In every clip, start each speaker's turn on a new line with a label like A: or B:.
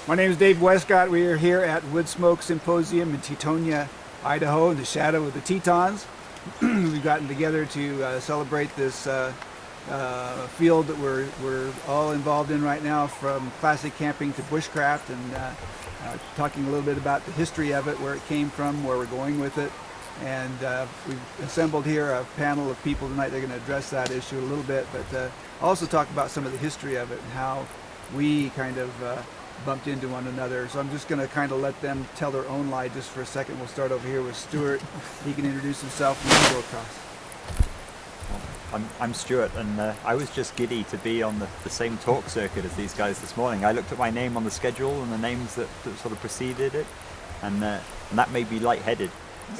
A: My name is Dave Wescott. We are here at Woodsmoke Symposium in Teutonia, Idaho, in the shadow of the Tetons. We've gotten together to celebrate this field that we're all involved in right now, from classic camping to bushcraft, and talking a little bit about the history of it, where it came from, where we're going with it. And we've assembled here a panel of people tonight that are going to address that issue a little bit, but also talk about some of the history of it and how we kind of bumped into one another. So I'm just going to kind of let them tell their own lie just for a second. We'll start over here with Stuart. He can introduce himself and then go across.
B: I'm Stuart, and I was just giddy to be on the same talk circuit as these guys this morning. I looked at my name on the schedule and the names that sort of preceded it, and that made me lightheaded.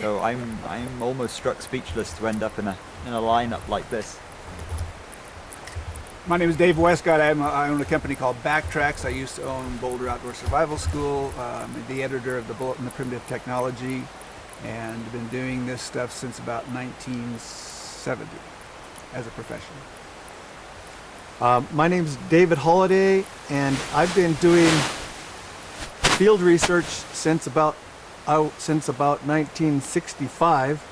B: So I'm almost struck speechless to end up in a lineup like this.
A: My name is Dave Wescott. I own a company called Backtracks. I used to own Boulder Outdoor Survival School. I'm the editor of the Bulletin of Primitive Technology, and been doing this stuff since about 1970 as a profession.
C: My name's David Holladay, and I've been doing field research since about 1965,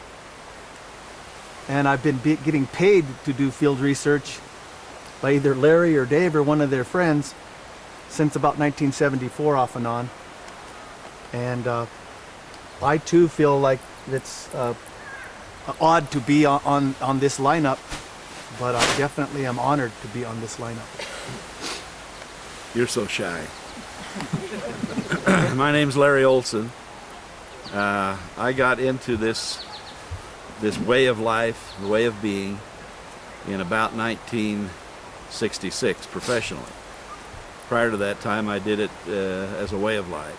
C: and I've been getting paid to do field research by either Larry or Dave or one of their friends since about 1974, off and on. And I too feel like it's odd to be on this lineup, but I definitely am honored to be on this lineup.
D: You're so shy. My name's Larry Olsen. I got into this way of life, the way of being, in about 1966 professionally. Prior to that time, I did it as a way of life.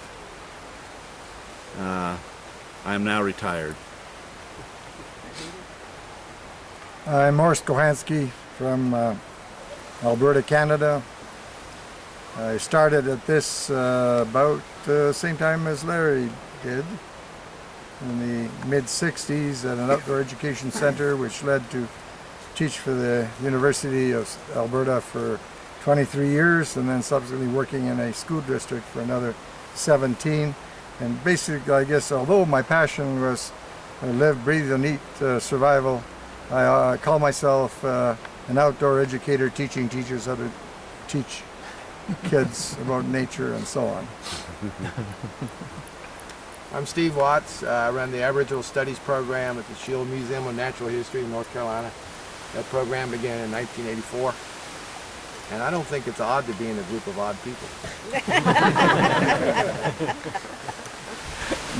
D: I'm now retired.
E: I'm Kochanski from Alberta, Canada. I started at this about the same time as Larry did, in the mid-60s, at an outdoor education center, which led to teach for the University of Alberta for 23 years, and then subsequently working in a school district for another 17. And basically, I guess, although my passion was live, breathe, and eat survival, I call myself an outdoor educator, teaching teachers how to teach kids about nature and so on.
F: I'm Steve Watts. I run the Aboriginal Studies program at the Shield Museum of Natural History in North Carolina. That program began in 1984. And I don't think it's odd to be in a group of odd people.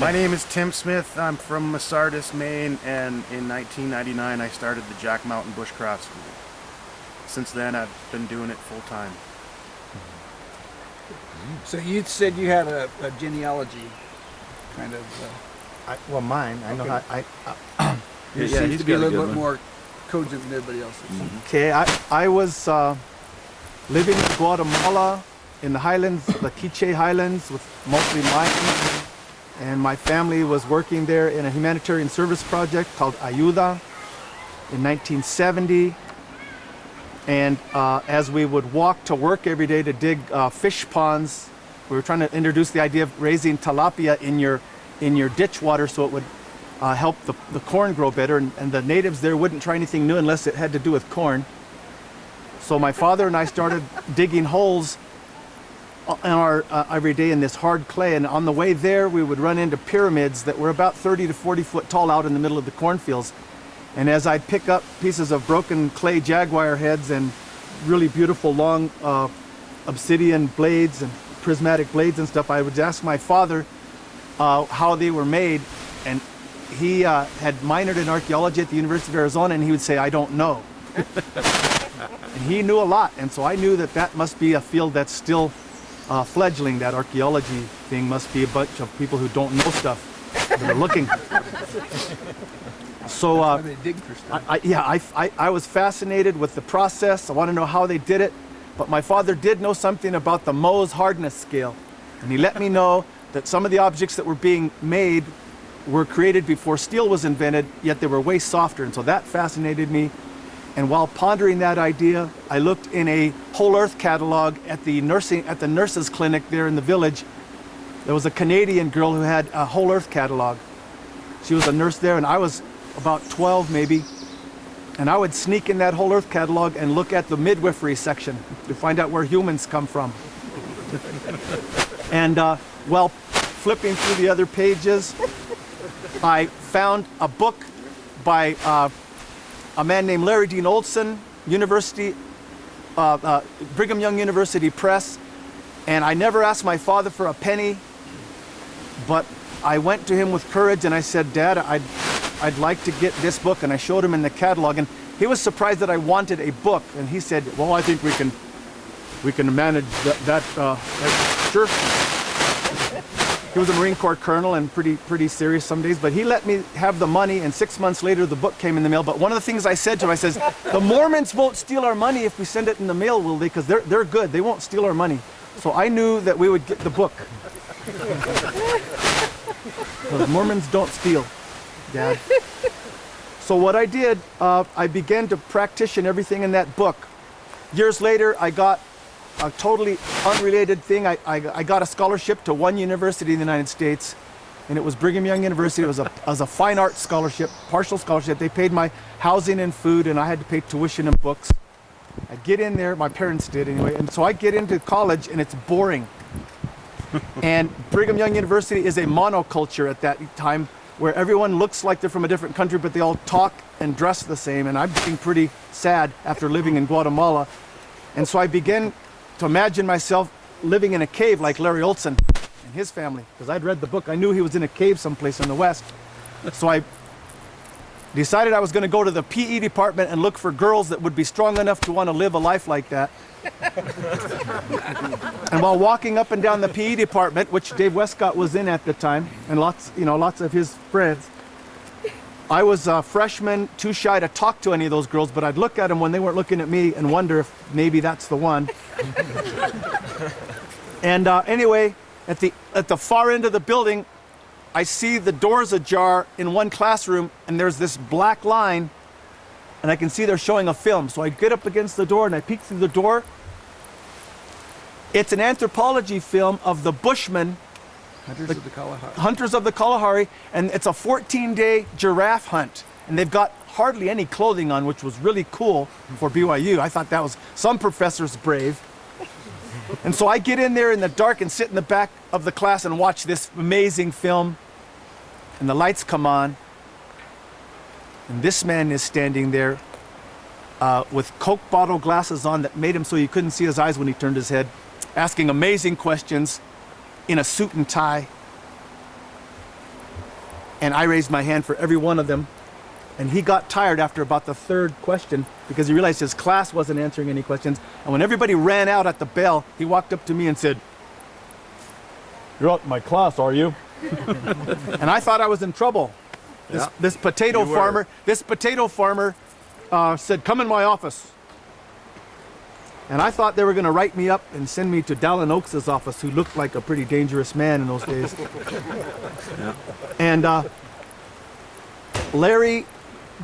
G: My name is Tim Smith. I'm from Masardis, Maine, and in 1999 I started the Jack Mountain Bushcraft School. Since then I've been doing it full time.
A: So you said you had a genealogy kind of...
C: Well, mine, I know how...
A: you seem to be a little bit more cogent than everybody else is.
C: Okay, I was living in Guatemala in the highlands, the Quiche Highlands, with mostly Mayans, and my family was working there in a humanitarian service project called Ayuda in 1970. And as we would walk to work every day to dig fish ponds, we were trying to introduce the idea of raising tilapia in your ditch water so it would help the corn grow better, and the natives there wouldn't try anything new unless it had to do with corn. So my father and I started digging holes every day in this hard clay, and on the way there we would run into pyramids that were about 30 to 40 foot tall out in the middle of the cornfields. And as I'd pick up pieces of broken clay jaguar heads and really beautiful long obsidian blades and prismatic blades and stuff, I would ask my father how they were made, and he had minored in archaeology at the University of Arizona, and he would say, "I don't know." And he knew a lot, and so I knew that must be a field that's still fledgling. That archaeology thing must be a bunch of people who don't know stuff that are looking. So I was fascinated with the process. I want to know how they did it, but my father did know something about the Mohs hardness scale, and he let me know that some of the objects that were being made were created before steel was invented, yet they were way softer, and so that fascinated me. And while pondering that idea, I looked in a Whole Earth catalog at the nurses' clinic there in the village. There was a Canadian girl who had a Whole Earth catalog. She was a nurse there, and I was about 12 maybe. And I would sneak in that Whole Earth catalog and look at the midwifery section to find out where humans come from. And while flipping through the other pages, I found a book by a man named Larry Dean Olsen, Brigham Young University Press, and I never asked my father for a penny, but I went to him with courage and I said, Dad, I'd like to get this book, and I showed him in the catalog, and he was surprised that I wanted a book, and he said, well, I think we can manage that sure. He was a Marine Corps colonel and pretty serious some days, but he let me have the money, and 6 months later the book came in the mail. But one of the things I said to him, I says, the Mormons won't steal our money if we send it in the mail, will they? Because they're good. They won't steal our money. So I knew that we would get the book. The Mormons don't steal, Dad. So what I did, I began to practice everything in that book. Years later, I got a totally unrelated thing. I got a scholarship to one university in the United States, and it was Brigham Young University. It was a fine arts scholarship, partial scholarship. They paid my housing and food, and I had to pay tuition and books. I get in there, my parents did anyway, and so I get into college, and it's boring. And Brigham Young University is a monoculture at that time, where everyone looks like they're from a different country, but they all talk and dress the same, and I'm getting pretty sad after living in Guatemala. And so I began to imagine myself living in a cave like Larry Olsen and his family, because I'd read the book. I knew he was in a cave someplace in the West. So I decided I was going to go to the PE department and look for girls that would be strong enough to want to live a life like that. And while walking up and down the PE department, which Dave Wescott was in at the time, and lots of his friends, I was a freshman, too shy to talk to any of those girls, but I'd look at them when they weren't looking at me and wonder if maybe that's the one. And anyway, at the far end of the building, I see the doors ajar in one classroom, and there's this black line, and I can see they're showing a film. So I get up against the door and I peek through the door. It's an anthropology film of the Bushmen, Hunters of the Kalahari, and it's a 14-day giraffe hunt. And they've got hardly any clothing on, which was really cool for BYU. I thought that was some professors brave. And so I get in there in the dark and sit in the back of the class and watch this amazing film. And the lights come on. And this man is standing there with Coke bottle glasses on that made him so you couldn't see his eyes when he turned his head, asking amazing questions in a suit and tie. And I raised my hand for every one of them. And he got tired after about the third question because he realized his class wasn't answering any questions. And when everybody ran out at the bell, he walked up to me and said, "You're out in my class, are you?" And I thought I was in trouble. This potato farmer said, "Come in my office." And I thought they were going to write me up and send me to Dallin Oaks' office, who looked like a pretty dangerous man in those days. And Larry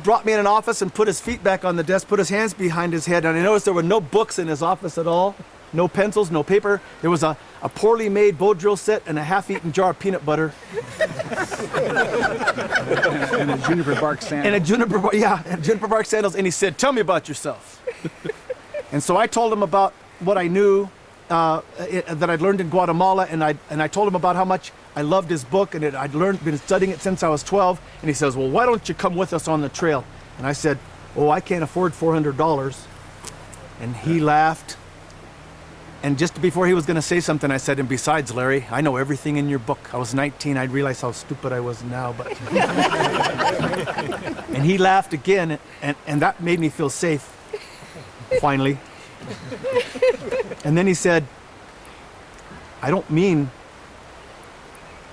C: brought me in an office and put his feet back on the desk, put his hands behind his head, and I noticed there were no books in his office at all, no pencils, no paper. There was a poorly made bow drill set and a half-eaten jar of peanut butter.
A: And a juniper bark sandal.
C: And juniper bark sandals. And he said, "Tell me about yourself." And so I told him about what I knew that I'd learned in Guatemala, and I told him about how much I loved his book, and I'd been studying it since I was 12. And he says, "Well, why don't you come with us on the trail?" And I said, "Oh, I can't afford $400. And he laughed. And just before he was going to say something, I said, "And besides, Larry, I know everything in your book." I was 19. I'd realize how stupid I was now, but and he laughed again, and that made me feel safe. Finally. And then he said, "I don't mean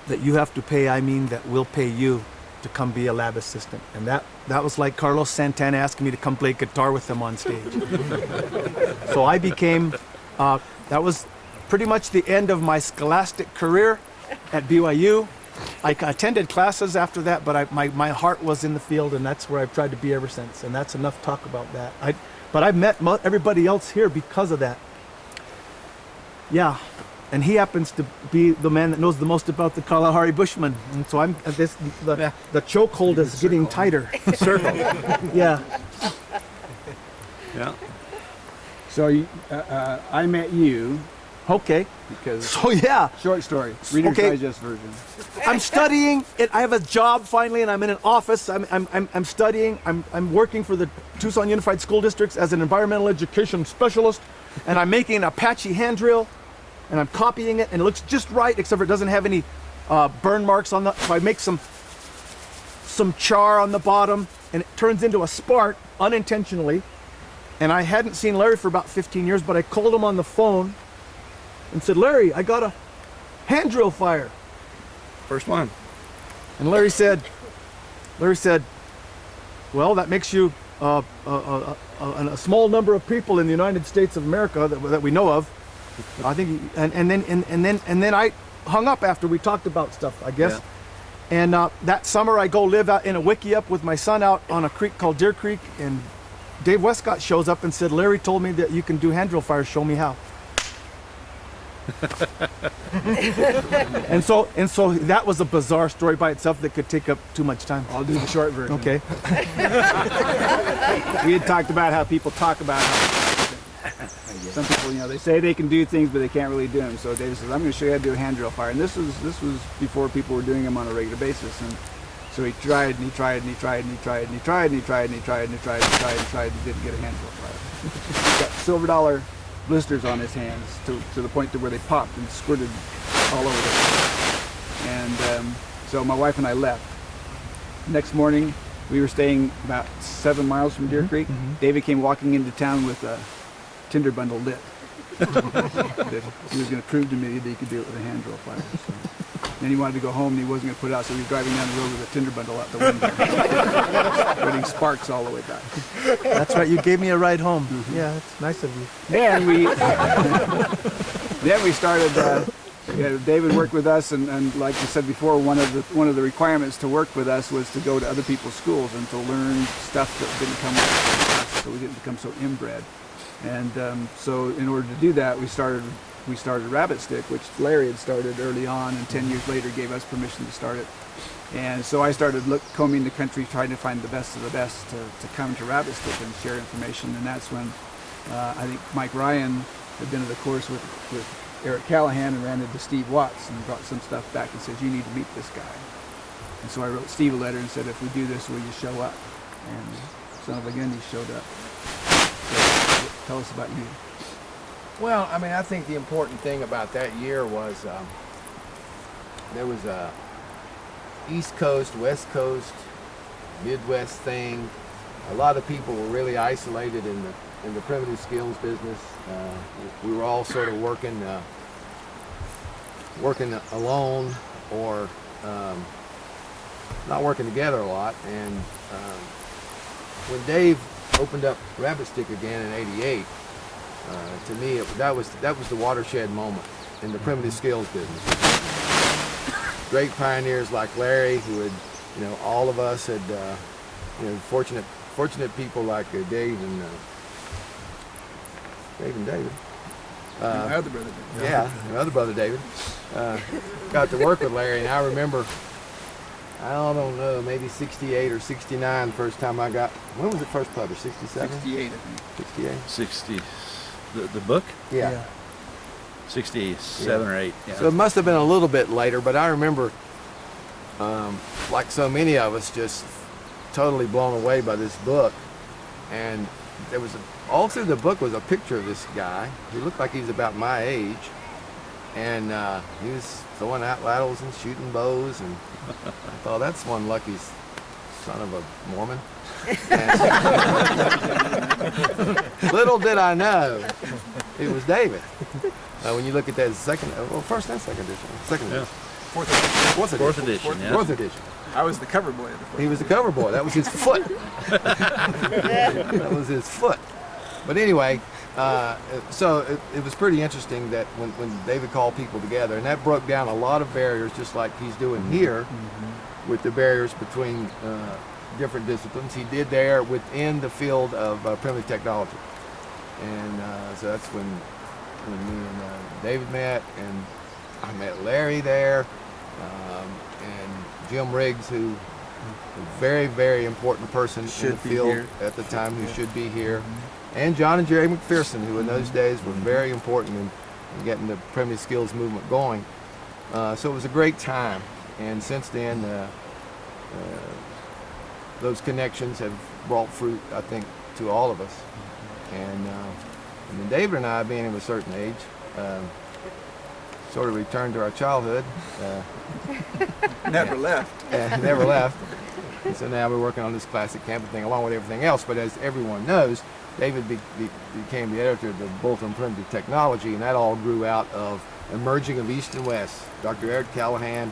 C: that you have to pay, I mean that we'll pay you to come be a lab assistant." And that was like Carlos Santana asking me to come play guitar with him on stage. So I became, that was pretty much the end of my scholastic career at BYU. I attended classes after that, but my heart was in the field, and that's where I've tried to be ever since. And that's enough talk about that. But I've met everybody else here because of that. Yeah, and he happens to be the man that knows the most about the Kalahari Bushmen. And so the chokehold is getting tighter.
D: Circle.
C: Yeah.
D: Yeah.
A: So I met you
C: Okay.
A: because
C: So yeah,
A: short story, Reader's
C: Okay.
A: Digest version.
C: I'm studying it. I have a job finally, and I'm in an office. I'm studying. I'm working for the Tucson Unified School Districts as an environmental education specialist, and I'm making an Apache hand drill, and I'm copying it, and it looks just right, except for it doesn't have any burn marks on the. So I make some char on the bottom, and it turns into a spark unintentionally. And I hadn't seen Larry for about 15 years, but I called him on the phone and said, "Larry, I got a hand drill fire."
D: First one.
C: And Larry said, "Well, that makes you a small number of people in the United States of America that we know of." I think, and then I hung up after we talked about stuff, I guess.
D: Yeah.
C: And that summer, I go live out in a wickiup with my son out on a creek called Deer Creek, and Dave Wescott shows up and said, "Larry told me that you can do hand drill fires. Show me how." and so that was a bizarre story by itself that could take up too much time.
A: I'll do the short version.
C: Okay.
A: We had talked about how people talk about how some people, they say they can do things, but they can't really do them. So David says, "I'm going to show you how to do a hand drill fire." And this was before people were doing them on a regular basis. And so he tried and he tried and he tried and he tried and he tried and he tried and he tried and he tried and he tried and he tried and didn't get a hand drill fire. He got silver dollar blisters on his hands to the point to where they popped and squirted all over the place. And so my wife and I left. Next morning, we were staying about 7 miles from Deer Creek. David came walking into town with a tinder bundle lit. That he was going to prove to me that he could do it with a hand drill fire. So. Then he wanted to go home and he wasn't going to put it out, so he was driving down the road with a tinder bundle out the window, putting sparks all the way back.
C: That's right. You gave me a ride home. Yeah, that's nice of you.
A: Then we started. David worked with us, and like I said before, one of the requirements to work with us was to go to other people's schools and to learn stuff that didn't come with us, so we didn't become so inbred. And so, in order to do that, we started Rabbit Stick, which Larry had started early on, and 10 years later gave us permission to start it. And so I started combing the country, trying to find the best of the best to come to Rabbit Stick and share information. And that's when I think Mike Ryan had been at a course with Eric Callahan and ran into Steve Watts and brought some stuff back and said, "You need to meet this guy." And so I wrote Steve a letter and said, "If we do this, will you show up?" And son of a gun, he showed up. So tell us about you.
F: Well, I mean, I think the important thing about that year was there was a East Coast, West Coast, Midwest thing. A lot of people were really isolated in the primitive skills business. We were all sort of working alone or not working together a lot. And when Dave opened up Rabbit Stick again in '88, to me that was the watershed moment in the primitive skills business. Great pioneers like Larry, who had, all of us had, fortunate people like Dave and David.
A: My other brother David.
F: Yeah, my other brother David. Got to work with Larry, and I remember, I don't know, maybe 68 or 69 first time I got, when was it first published, 67?
A: 68, I think.
F: 68?
D: 60. The book?
F: Yeah.
D: 67 or 8. Yeah.
F: So it must have been a little bit later, but I remember, like so many of us, just totally blown away by this book. And there was all through the book was a picture of this guy. He looked like he was about my age, and he was throwing out laterals and shooting bows. And I thought, that's one lucky son of a Mormon. Little did I know it was David. When you look at that first and second edition. Fourth edition.
A: I was the cover boy of the book.
F: He was the cover boy. That was his foot. That was his foot. But anyway, So it was pretty interesting that when David called people together, and that broke down a lot of barriers, just like he's doing here with the barriers between different disciplines. He did there within the field of primitive technology. And so that's when me and David met, and I met Larry there, and Jim Riggs, who was a very, very important person in the field at the time, who should be here. And John and Jerry McPherson, who in those days were very important in getting the primitive skills movement going. So it was a great time, and since then those connections have brought fruit, I think, to all of us. And then David and I, being of a certain age, sort of returned to our childhood.
A: Never left.
F: Never left. And so now we're working on this classic camping thing along with everything else. But as everyone knows, David became the editor of the Bulletin on Primitive Technology, and that all grew out of emerging of East and West. Dr. Eric Callahan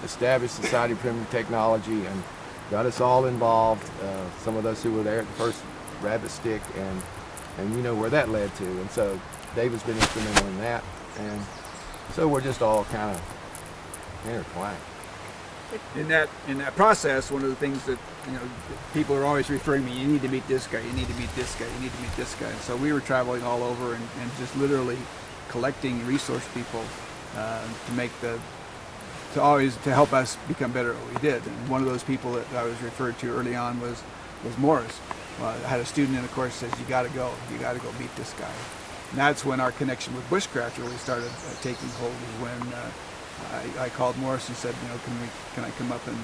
F: established Society of Primitive Technology and got us all involved. Some of us who were there at the first rabbit stick, and you know where that led to. And so David's been instrumental in that, and so we're just all kind of intertwined.
A: In that process, one of the things that people are always referring me, you need to meet this guy, you need to meet this guy, you need to meet this guy. And so we were traveling all over and just literally collecting resource people to help us become better at what we did. And one of those people that I was referred to early on was Morris. I had a student in the course that says, you got to go meet this guy. And that's when our connection with Bushcraft really started taking hold. Is when I called Morris and said, can I come up and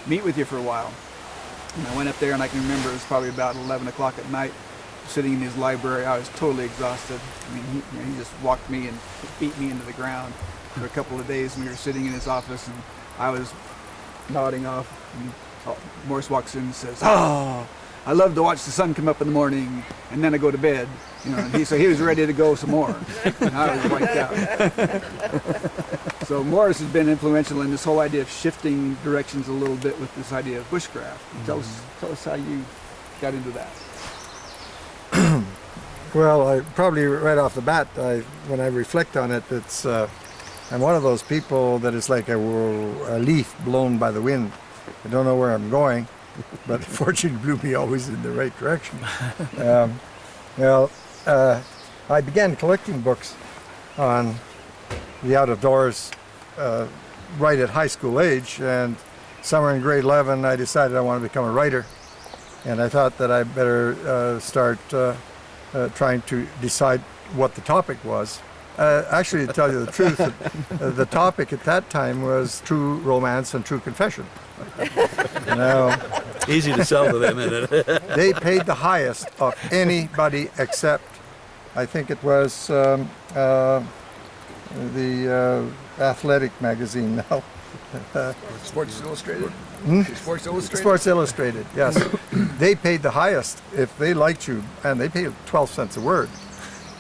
A: meet with you for a while? And I went up there, and I can remember it was probably about 11 o'clock at night, sitting in his library. I was totally exhausted. I mean, he just walked me and beat me into the ground for a couple of days. And we were sitting in his office, and I was nodding off. And Morris walks in and says, "Oh, I love to watch the sun come up in the morning, and then I go to bed." And so he was ready to go some more. And I was wiped out. So Morris has been influential in this whole idea of shifting directions a little bit with this idea of bushcraft. Tell us how you got into that.
E: Well, I probably right off the bat, when I reflect on it, it's I'm one of those people that is like a leaf blown by the wind. I don't know where I'm going, but fortune blew me always in the right direction. I began collecting books on the out of doors right at high school age, and somewhere in grade 11 I decided I wanted to become a writer, and I thought that I better start trying to decide what the topic was. Actually, to tell you the truth, the topic at that time was true romance and true confession. Now,
D: Easy to sell to them, isn't it?
E: they paid the highest of anybody except, I think it was the athletic magazine now.
A: Sports Illustrated? Sports Illustrated?
E: Sports Illustrated, yes. They paid the highest if they liked you, and they paid 12 cents a word.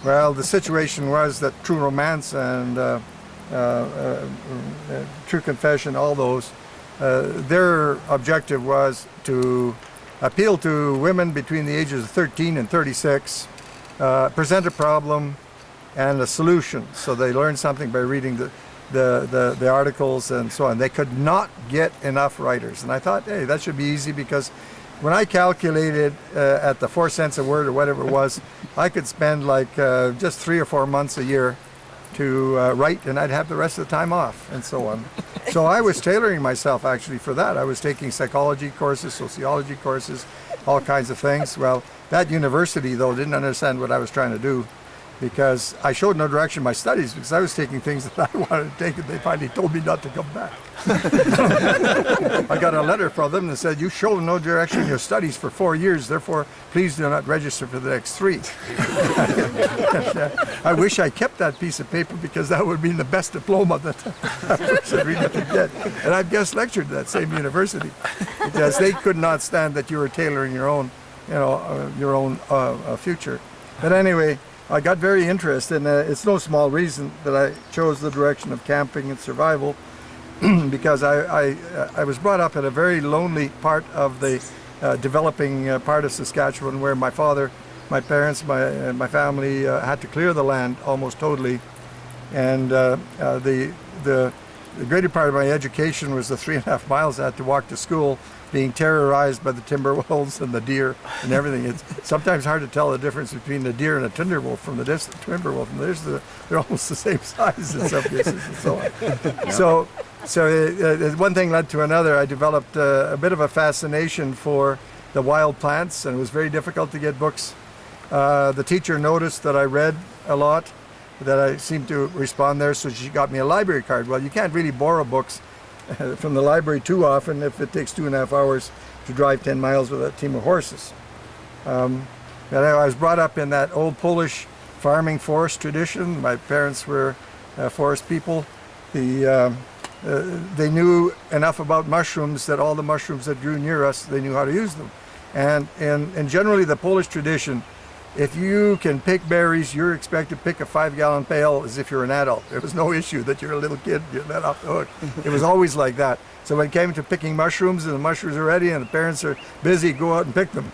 E: Well, the situation was that true romance and true confession, all those, their objective was to appeal to women between the ages of 13 and 36, present a problem and a solution. So they learned something by reading the articles and so on. They could not get enough writers. And I thought, hey, that should be easy, because when I calculated at the 4 cents a word or whatever it was, I could spend like just 3 or 4 months a year to write, and I'd have the rest of the time off, and so on. So I was tailoring myself actually for that. I was taking psychology courses, sociology courses, all kinds of things. Well, that university, though, didn't understand what I was trying to do, because I showed no direction in my studies, because I was taking things that I wanted to take, and they finally told me not to come back. I got a letter from them that said, "You show no direction in your studies for 4 years, therefore please do not register for the next 3. I wish I kept that piece of paper, because that would have been the best diploma that I should really could get. And I've guest lectured at that same university, because they could not stand that you were tailoring your own, future. But anyway, I got very interested, and it's no small reason that I chose the direction of camping and survival, because I was brought up in a very lonely part of the developing part of Saskatchewan, where my father my parents, my family had to clear the land almost totally, and the greater part of my education was the 3.5 miles I had to walk to school, being terrorized by the timber wolves and the deer and everything. It's sometimes hard to tell the difference between the deer and a timber wolf from the distance. Timber wolf, and they're almost the same size in some cases, and so on. So one thing led to another. I developed a bit of a fascination for the wild plants, and it was very difficult to get books. The teacher noticed that I read a lot, that I seemed to respond there, so she got me a library card. Well, you can't really borrow books from the library too often if it takes 2.5 hours to drive 10 miles with a team of horses. And I was brought up in that old Polish farming forest tradition. My parents were forest people. They knew enough about mushrooms that all the mushrooms that grew near us, they knew how to use them. And generally the Polish tradition, if you can pick berries, you're expected to pick a 5-gallon pail as if you're an adult. There was no issue that you're a little kid, you're let off the hook. It was always like that. So when it came to picking mushrooms and the mushrooms are ready and the parents are busy, go out and pick them.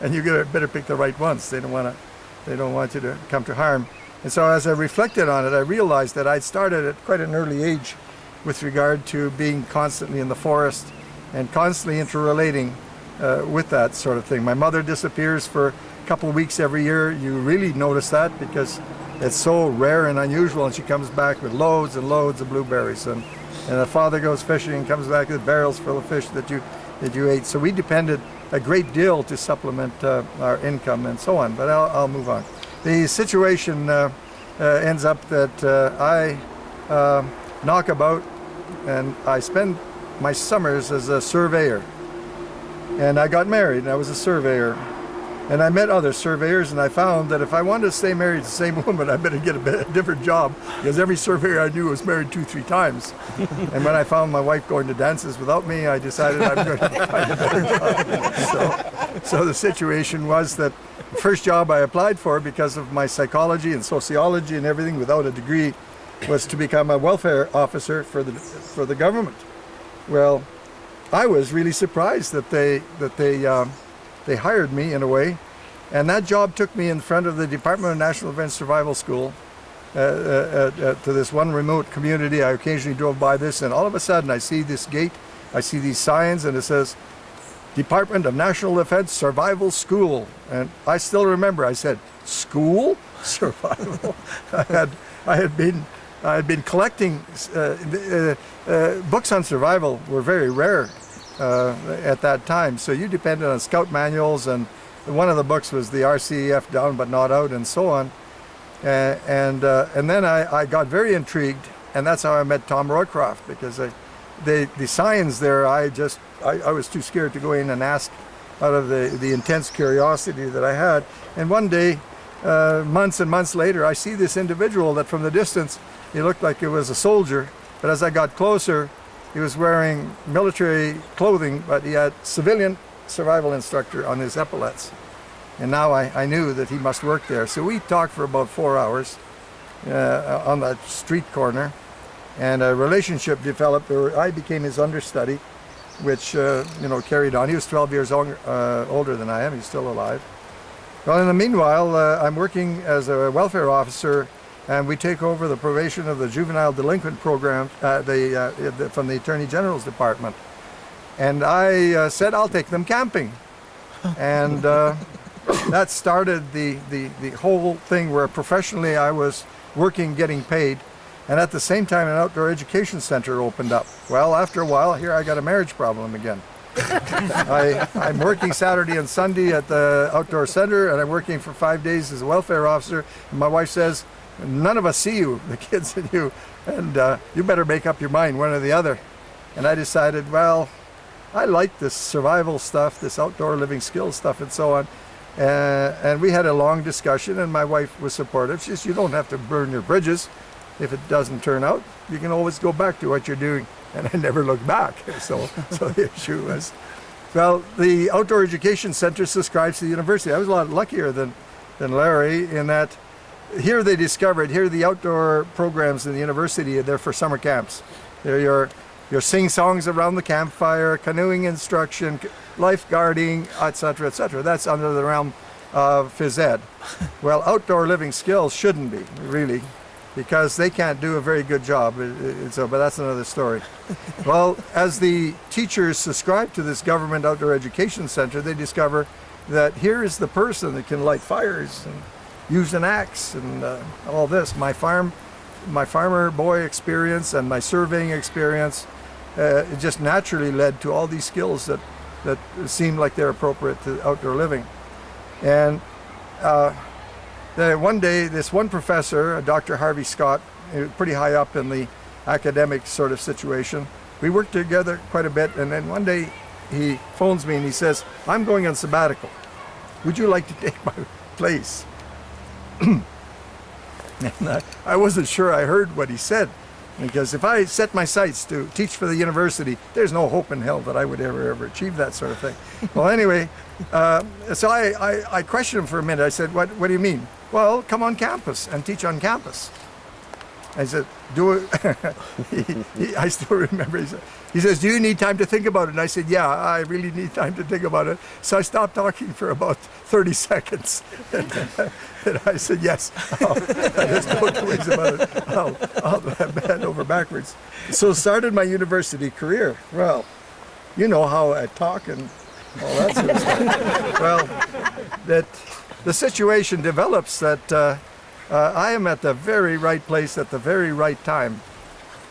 E: And you better pick the right ones. They don't want you to come to harm. And so as I reflected on it, I realized that I'd started at quite an early age with regard to being constantly in the forest and constantly interrelating with that sort of thing. My mother disappears for a couple of weeks every year. You really notice that because it's so rare and unusual, and she comes back with loads and loads of blueberries. And the father goes fishing and comes back with barrels full of fish that you ate. So we depended a great deal to supplement our income and so on. But I'll move on. The situation ends up that I knock about, and I spend my summers as a surveyor. And I got married, and I was a surveyor. And I met other surveyors, and I found that if I wanted to stay married to the same woman, I better get a different job, because every surveyor I knew was married 2-3 times. And when I found my wife going to dances without me, I decided I'm going to find a better job. So the situation was that the first job I applied for, because of my psychology and sociology and everything without a degree, was to become a welfare officer for the government. Well, I was really surprised that they hired me in a way, and that job took me in front of the Department of National Defense Survival School to this one remote community. I occasionally drove by this, and all of a sudden I see this gate, I see these signs, and it says Department of National Defense Survival School. And I still remember, I said, school? Survival? I had been collecting books on survival were very rare at that time, so you depended on scout manuals, and one of the books was the RCEF Down But Not Out and so on, and then I got very intrigued, and that's how I met Tom Roycroft, because the signs there, I was too scared to go in and ask out of the intense curiosity that I had. And one day, months and months later, I see this individual that from the distance he looked like he was a soldier, but as I got closer, he was wearing military clothing, but he had civilian survival instructor on his epaulets. And now I knew that he must work there. So we talked for about 4 hours on that street corner, and a relationship developed where I became his understudy, which carried on. He was 12 years older than I am. He's still alive. Well, in the meanwhile, I'm working as a welfare officer, and we take over the probation of the juvenile delinquent program from the Attorney General's Department. And I said, I'll take them camping. And that started the whole thing where professionally I was working, getting paid. And at the same time, an outdoor education center opened up. Well, after a while, here I got a marriage problem again. I'm working Saturday and Sunday at the outdoor center, and I'm working for 5 days as a welfare officer. And my wife says, none of us see you, the kids and you, and you better make up your mind, one or the other. And I decided, well, I like this survival stuff, this outdoor living skills stuff and so on. And we had a long discussion, and my wife was supportive. She says, you don't have to burn your bridges. If it doesn't turn out, you can always go back to what you're doing. And I never looked back. So the issue was, well, the Outdoor Education Center subscribes to the university. I was a lot luckier than Larry in that here they discovered, here are the outdoor programs in the university, they're for summer camps. They're your sing-songs around the campfire, canoeing instruction, lifeguarding, etc., etc. That's under the realm of phys ed. Well, outdoor living skills shouldn't be, really, because they can't do a very good job. So, but that's another story. Well, as the teachers subscribe to this government outdoor education center, they discover that here is the person that can light fires and use an axe and all this. My farmer boy experience and my surveying experience it just naturally led to all these skills that seemed like they're appropriate to outdoor living. And one day, this one professor, Dr. Harvey Scott, pretty high up in the academic sort of situation, we worked together quite a bit, and then one day he phones me and he says, I'm going on sabbatical. Would you like to take my place? And I wasn't sure I heard what he said, because if I set my sights to teach for the university, there's no hope in hell that I would ever achieve that sort of thing. Well, anyway, so I questioned him for a minute. I said, what do you mean? Well, come on campus and teach on campus. I said, do it. I still remember. He says, do you need time to think about it? And I said, yeah, I really need time to think about it. So I stopped talking for about 30 seconds. And I said, yes, there's no two ways about it. I'll bend over backwards. So started my university career. Well, you know how I talk and all that sort of stuff. Well, the situation develops that I am at the very right place at the very right time.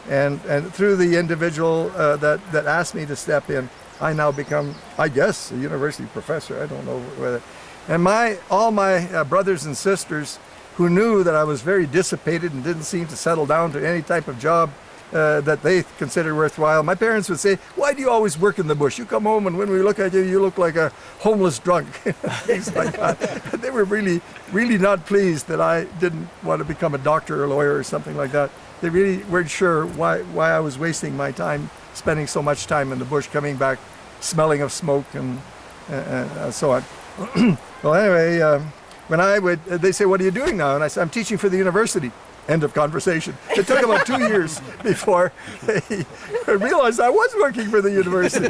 E: And through the individual that asked me to step in, I now become, I guess, a university professor. I don't know whether. And all my brothers and sisters who knew that I was very dissipated and didn't seem to settle down to any type of job that they considered worthwhile. My parents would say, why do you always work in the bush? You come home and when we look at you, you look like a homeless drunk. Things like that. They were really, really not pleased that I didn't want to become a doctor or a lawyer or something like that. They really weren't sure why I was wasting my time, spending so much time in the bush, coming back smelling of smoke and so on. Well, anyway, they say, what are you doing now? And I said, I'm teaching for the university. End of conversation. It took about 2 years before they realized I was working for the university.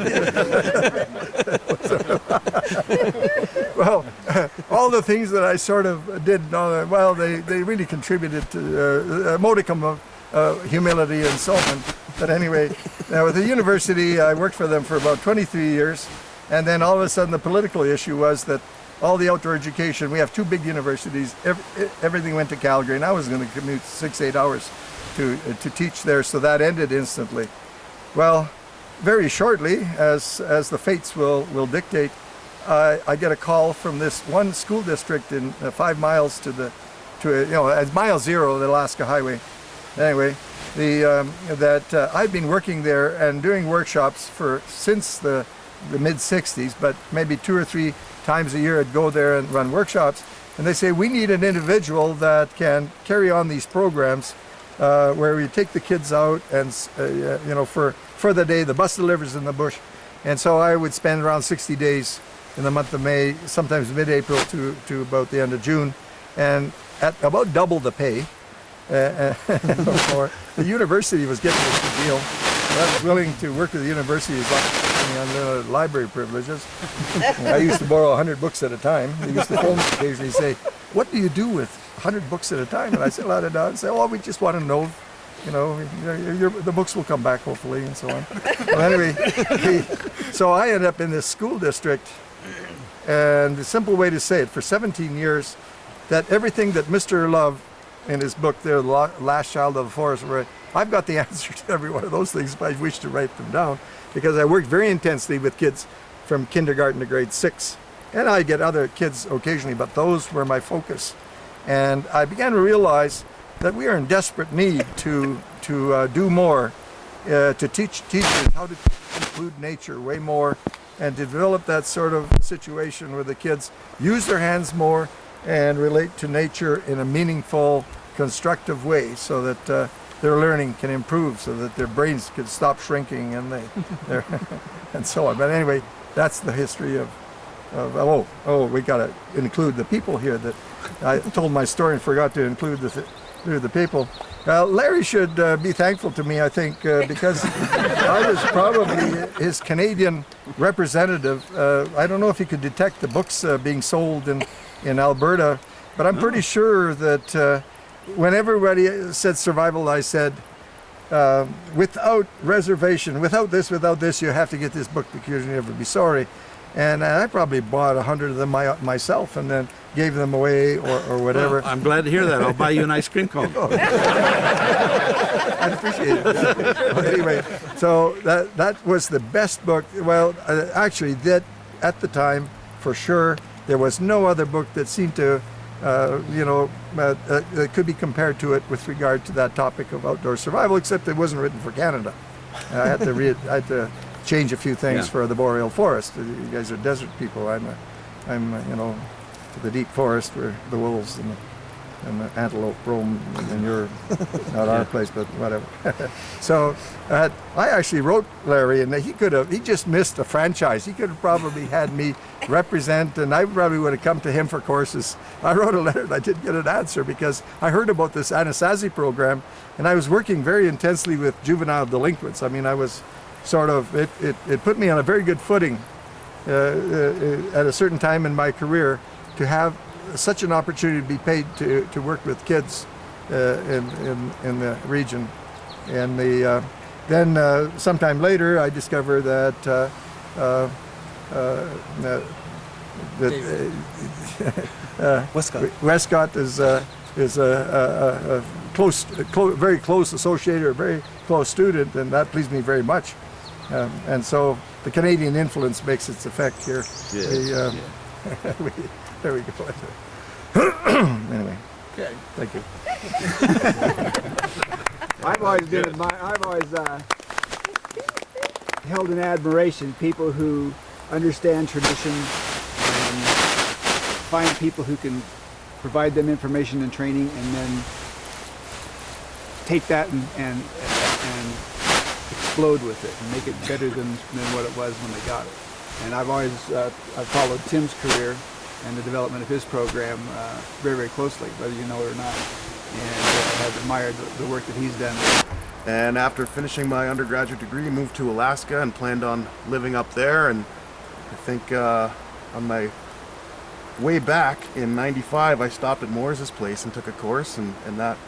E: Well, all the things that I sort of did, well, they really contributed to a modicum of humility and so on. But anyway, now with the university, I worked for them for about 23 years. And then all of a sudden the political issue was that all the outdoor education, we have two big universities, everything went to Calgary, and I was going to commute 6-8 hours to teach there, so that ended instantly. Well, very shortly, as the fates will dictate, I get a call from this one school district in 5 miles at mile 0 of the Alaska Highway. Anyway, that I'd been working there and doing workshops since the mid-60s, but maybe 2 or 3 times a year I'd go there and run workshops, and they say we need an individual that can carry on these programs where we take the kids out and for the day. The bus delivers in the bush, and so I would spend around 60 days in the month of May, sometimes mid-April to about the end of June, and at about double the pay. The university was getting a good deal. I was willing to work at the university as long as on the library privileges. I used to borrow 100 books at a time. They used to phone me occasionally and say, what do you do with 100 books at a time? And I said, out and say, oh, we just want to know, the books will come back hopefully, and so on. Well, anyway, so I ended up in this school district, and the simple way to say it, for 17 years, that everything that Mr. Love in his book there, The Last Child of the Forest, where I've got the answer to every one of those things if I wish to write them down, because I worked very intensely with kids from kindergarten to grade 6. And I get other kids occasionally, but those were my focus. And I began to realize that we are in desperate need to do more, to teach teachers how to include nature way more, and to develop that sort of situation where the kids use their hands more and relate to nature in a meaningful, constructive way, so that their learning can improve, so that their brains can stop shrinking and and so on. But anyway, that's the history of we got to include the people here. That I told my story and forgot to include the people. Larry should be thankful to me, I think, because I was probably his Canadian representative. I don't know if he could detect the books being sold in in Alberta. But I'm pretty sure that when everybody said survival, I said, without reservation, without this, you have to get this book because you'll never be sorry. And I probably bought 100 of them myself and then gave them away or whatever.
D: Well, I'm glad to hear that. I'll buy you an ice cream cone.
E: I'd appreciate it. But anyway, so that was the best book. Well, actually, that at the time, for sure, there was no other book that seemed to, that could be compared to it with regard to that topic of outdoor survival, except it wasn't written for Canada. I had to change a few things for the boreal forest. You guys are desert people. I'm the deep forest where the wolves and the antelope roam, and you're not our place, but whatever. So I actually wrote Larry, and he just missed a franchise. He could have probably had me represent, and I probably would have come to him for courses. I wrote a letter and I didn't get an answer because I heard about this Anasazi program, and I was working very intensely with juvenile delinquents. I mean, I was sort of, it put me on a very good footing at a certain time in my career to have such an opportunity to be paid to work with kids in the region. And then sometime later I discovered that Wescott is a very close associate, or a very close student, and that pleased me very much. And so the Canadian influence makes its effect here.
D: Yeah.
E: There we go. Anyway,
A: Okay.
E: thank you.
A: I've always held in admiration people who understand tradition and find people who can provide them information and training, and then take that and explode with it and make it better than what it was when they got it. And I've always I've followed Tim's career and the development of his program very, very closely, whether you know it or not, and have admired the work that he's done.
G: And after finishing my undergraduate degree, moved to Alaska and planned on living up there. And I think on my way back in '95, I stopped at Moore's place and took a course, and that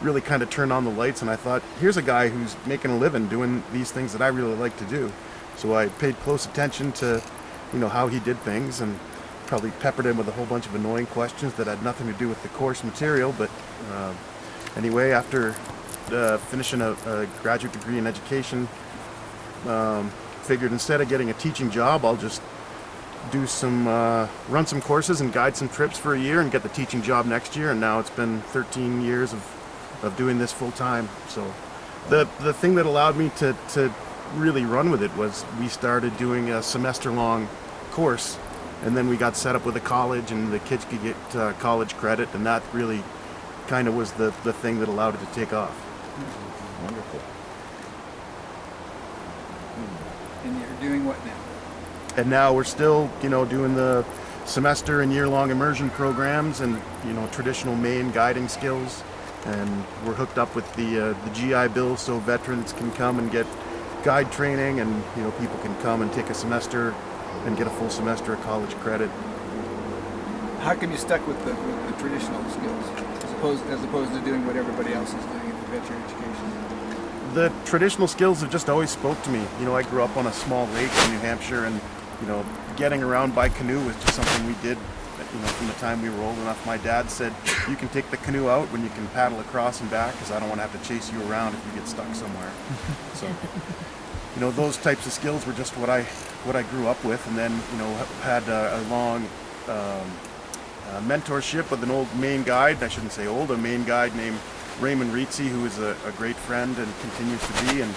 G: really kind of turned on the lights. And I thought, here's a guy who's making a living doing these things that I really like to do. So I paid close attention to, how he did things, and probably peppered him with a whole bunch of annoying questions that had nothing to do with the course material. But anyway, after finishing a graduate degree in education, figured instead of getting a teaching job, I'll just do run some courses and guide some trips for a year and get the teaching job next year. And now it's been 13 years of doing this full time. So the thing that allowed me to really run with it was we started doing a semester-long course, and then we got set up with a college, and the kids could get college credit, and that really kind of was the thing that allowed it to take off.
B: Wonderful.
A: And you're doing what now?
G: And now we're still, doing the semester and year-long immersion programs and, traditional Maine guiding skills. And we're hooked up with the GI Bill, so veterans can come and get guide training, and people can come and take a semester and get a full semester of college credit.
A: How come you stuck with the traditional skills as opposed to doing what everybody else is doing in adventure education?
G: The traditional skills have just always spoke to me. I grew up on a small lake in New Hampshire, and getting around by canoe was just something we did. From the time we were old enough. My dad said, you can take the canoe out when you can paddle across and back, because I don't want to have to chase you around if you get stuck somewhere. So, those types of skills were just what I grew up with. And then, had a long mentorship with an old Maine guide. I shouldn't say old, a Maine guide named Raymond Rizzi, who is a great friend and continues to be. And,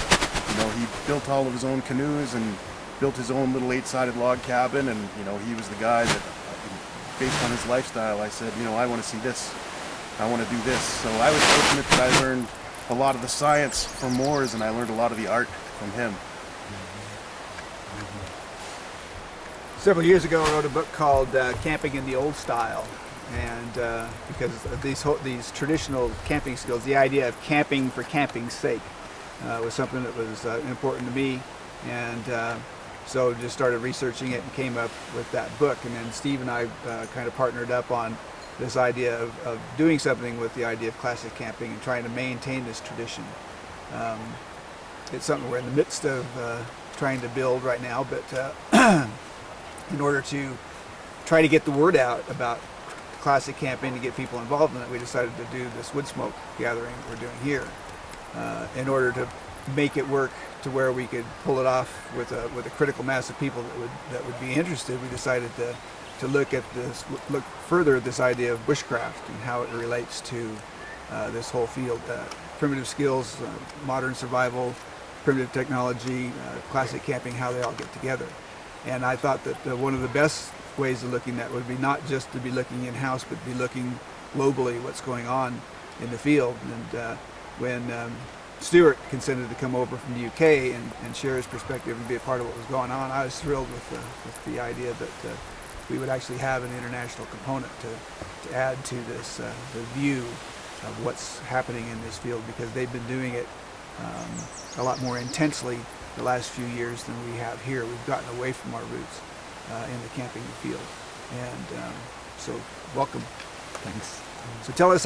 G: he built all of his own canoes and built his own little 8-sided log cabin. And, he was the guy that, based on his lifestyle, I said, I want to see this. I want to do this. So I was fortunate that I learned a lot of the science from Moore's, and I learned a lot of the art from him.
A: Several years ago, I wrote a book called Camping in the Old Style, and because of these traditional camping skills, the idea of camping for camping's sake was something that was important to me, and So just started researching it and came up with that book. And then Steve and I kind of partnered up on this idea of doing something with the idea of classic camping and trying to maintain this tradition. It's something we're in the midst of trying to build right now, but in order to try to get the word out about classic camping, to get people involved in it, we decided to do this Woodsmoke gathering we're doing here in order to make it work to where we could pull it off with a critical mass of people that would be interested. We decided to look further at this idea of bushcraft and how it relates to this whole field. Primitive skills, modern survival, primitive technology, classic camping, how they all get together. And I thought that one of the best ways of looking at that would be not just to be looking in-house, but to be looking globally what's going on in the field. And when Stuart consented to come over from the UK and share his perspective and be a part of what was going on, I was thrilled with the idea that we would actually have an international component to add to this the view of what's happening in this field, because they've been doing it a lot more intensely the last few years than we have here. We've gotten away from our roots in the camping field, and so welcome.
B: Thanks.
A: So tell us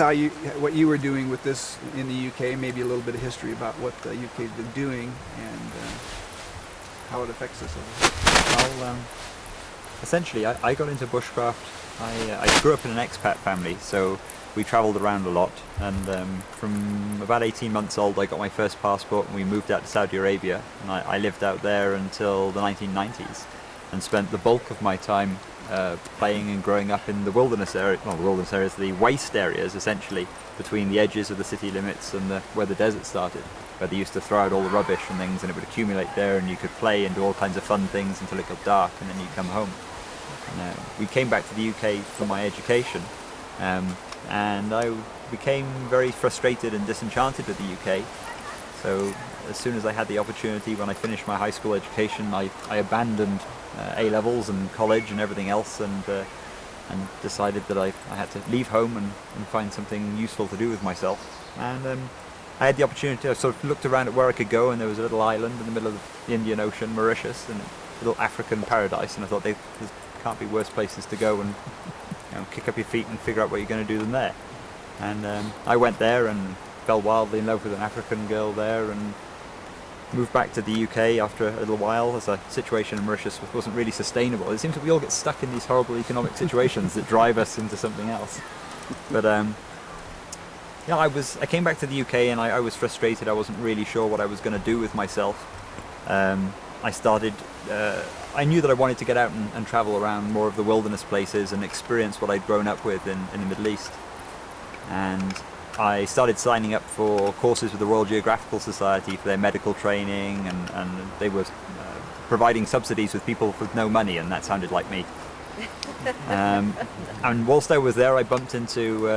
A: what you were doing with this in the UK, maybe a little bit of history about what the UK's been doing and how it affects us over here.
B: Well, essentially, I got into bushcraft. I grew up in an expat family, so we travelled around a lot, and from about 18 months old I got my first passport and we moved out to Saudi Arabia, and I lived out there until the 1990s and spent the bulk of my time playing and growing up in the wilderness area, not the wilderness areas, the waste areas essentially, between the edges of the city limits and where the desert started, where they used to throw out all the rubbish and things, and it would accumulate there and you could play and do all kinds of fun things until it got dark, and then you'd come home. And, we came back to the UK for my education, and I became very frustrated and disenchanted with the UK. So as soon as I had the opportunity, when I finished my high school education, I abandoned A-levels and college and everything else, and decided that I had to leave home and find something useful to do with myself. And I had the opportunity. I sort of looked around at where I could go, and there was a little island in the middle of the Indian Ocean, Mauritius, and a little African paradise, and I thought there can't be worse places to go and kick up your feet and figure out what you're going to do than there. And I went there and fell wildly in love with an African girl there, and moved back to the UK after a little while, as a situation in Mauritius wasn't really sustainable. It seems that we all get stuck in these horrible economic situations that drive us into something else. But I came back to the UK and I was frustrated. I wasn't really sure what I was going to do with myself. I knew that I wanted to get out and travel around more of the wilderness places and experience what I'd grown up with in the Middle East. And I started signing up for courses with the Royal Geographical Society for their medical training, and they were providing subsidies with people with no money, and that sounded like me. And whilst I was there, I bumped into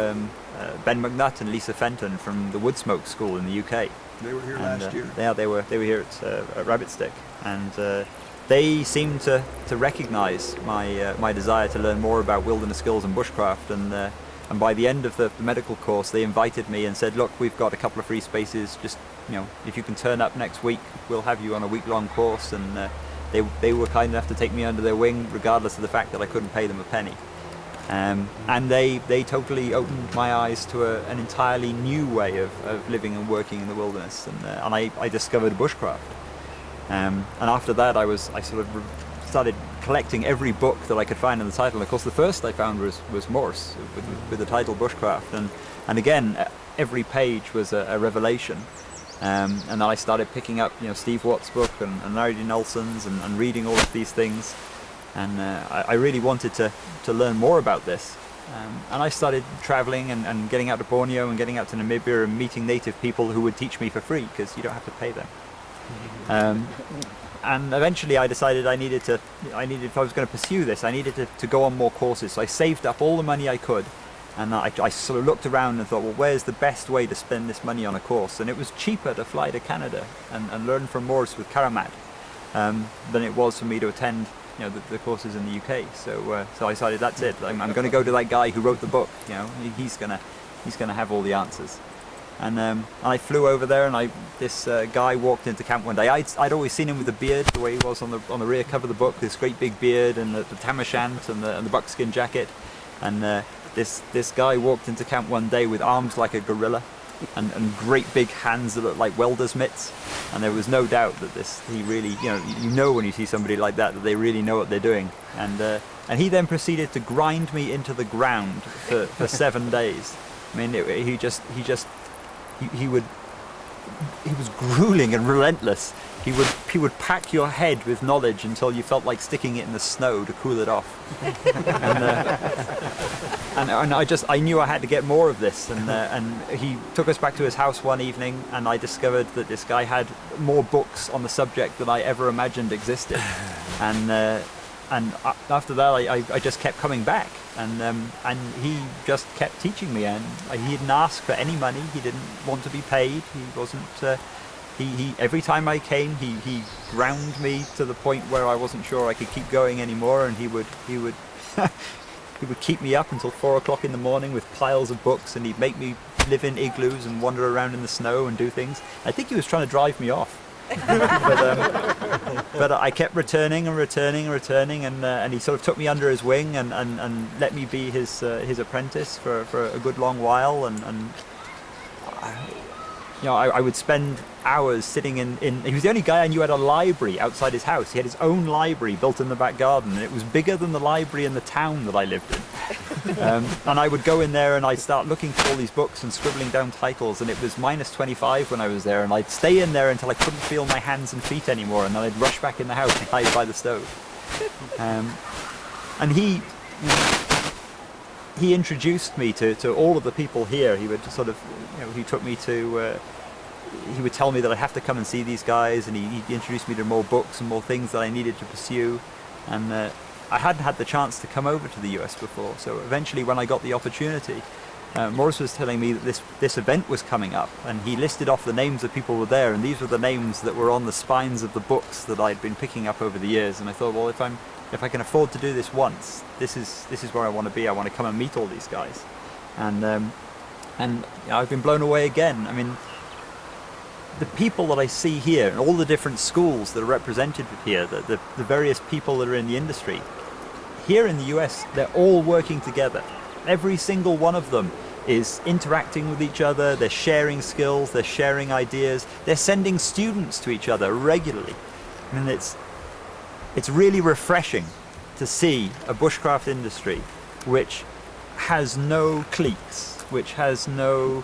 B: Ben McNutt and Lisa Fenton from the Woodsmoke school in the UK.
A: They were here last year.
B: Yeah, they were here at Rabbit Stick, and they seemed to recognise my desire to learn more about wilderness skills and bushcraft, and by the end of the medical course, they invited me and said, "Look, we've got a couple of free spaces. Just if you can turn up next week, we'll have you on a week-long course." And they were kind enough to take me under their wing, regardless of the fact that I couldn't pay them a penny. And they totally opened my eyes to an entirely new way of living and working in the wilderness, and I discovered bushcraft. And after that, I sort of started collecting every book that I could find in the title. Of course, the first I found was Morse with the title Bushcraft, and again, every page was a revelation. And then I started picking up Steve Watt's book and Larry Olsen's and reading all of these things. And I really wanted to learn more about this. And I started traveling and getting out to Borneo and getting out to Namibia and meeting native people who would teach me for free, because you don't have to pay them. And eventually I decided if I was going to pursue this, I needed to go on more courses. So I saved up all the money I could, and I sort of looked around and thought, well, where's the best way to spend this money on a course? And it was cheaper to fly to Canada and learn from Morse with Karamat than it was for me to attend the courses in the UK. So I decided, that's it. I'm going to go to that guy who wrote the book. He's going to have all the answers. And I flew over there, and this guy walked into camp one day. I'd always seen him with the beard, the way he was on the rear cover of the book, this great big beard and the tam o' shant and the buckskin jacket. And this guy walked into camp one day with arms like a gorilla and great big hands that looked like welder's mitts. And there was no doubt that he really, you know when you see somebody like that they really know what they're doing. And he then proceeded to grind me into the ground for 7 days. I mean, he was grueling and relentless. He would pack your head with knowledge until you felt like sticking it in the snow to cool it off. and I knew I had to get more of this. And he took us back to his house one evening, and I discovered that this guy had more books on the subject than I ever imagined existed. And after that, I just kept coming back, and he just kept teaching me. And he didn't ask for any money. He didn't want to be paid. He wasn't. He every time I came, he ground me to the point where I wasn't sure I could keep going anymore. And he would he would keep me up until 4 o'clock in the morning with piles of books, and he'd make me live in igloos and wander around in the snow and do things. I think he was trying to drive me off. But I kept returning, and he sort of took me under his wing and let me be his apprentice for a good long while. And I would spend hours sitting in. He was the only guy I knew had a library outside his house. He had his own library built in the back garden, and it was bigger than the library in the town that I lived in. And I would go in there and I'd start looking for all these books and scribbling down titles, and it was minus 25 when I was there, and I'd stay in there until I couldn't feel my hands and feet anymore, and then I'd rush back in the house and hide by the stove. And he introduced me to all of the people here. He would sort of, he took me to, he would tell me that I'd have to come and see these guys, and he introduced me to more books and more things that I needed to pursue. And I hadn't had the chance to come over to the US before, so eventually when I got the opportunity, Morris was telling me that this event was coming up, and he listed off the names of people who were there, and these were the names that were on the spines of the books that I'd been picking up over the years. And I thought, well, if I can afford to do this once, this is where I want to be. I want to come and meet all these guys, and I've been blown away again. I mean, the people that I see here, and all the different schools that are represented here, the various people that are in the industry, here in the US, they're all working together. Every single one of them is interacting with each other, they're sharing skills, they're sharing ideas, they're sending students to each other regularly. I mean, it's really refreshing to see a bushcraft industry which has no cliques, which has no,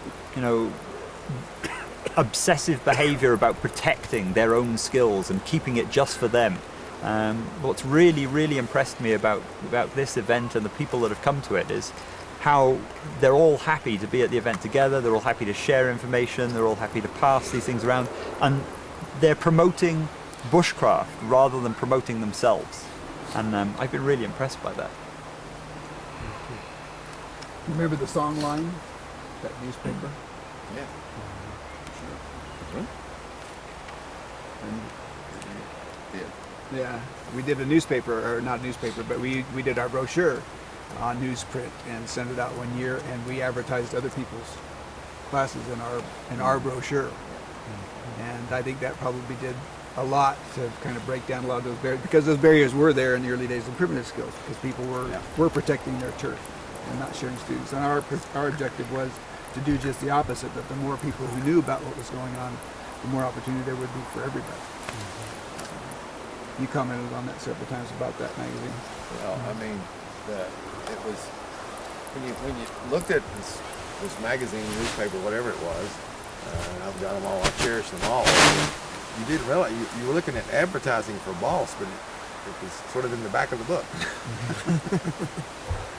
B: obsessive behavior about protecting their own skills and keeping it just for them. What's really, really impressed me about this event and the people that have come to it is how they're all happy to be at the event together, they're all happy to share information, they're all happy to pass these things around, and they're promoting bushcraft rather than promoting themselves. And I've been really impressed by that.
A: Remember the song line? That newspaper?
D: Yeah.
A: Yeah, we did a newspaper, or not newspaper, but we did our brochure on newsprint and sent it out one year, and we advertised other people's classes in our brochure. And I think that probably did a lot to kind of break down a lot of those barriers, because those barriers were there in the early days of primitive skills, because people were protecting their turf and not sharing students. And our objective was to do just the opposite, that the more people who knew about what was going on, the more opportunity there would be for everybody. You commented on that several times about that magazine.
F: Well, I mean, it was when you looked at this magazine, newspaper, whatever it was. I've got them all. I cherish them all. You didn't realize you were looking at advertising for Boss, but it was sort of in the back of the book.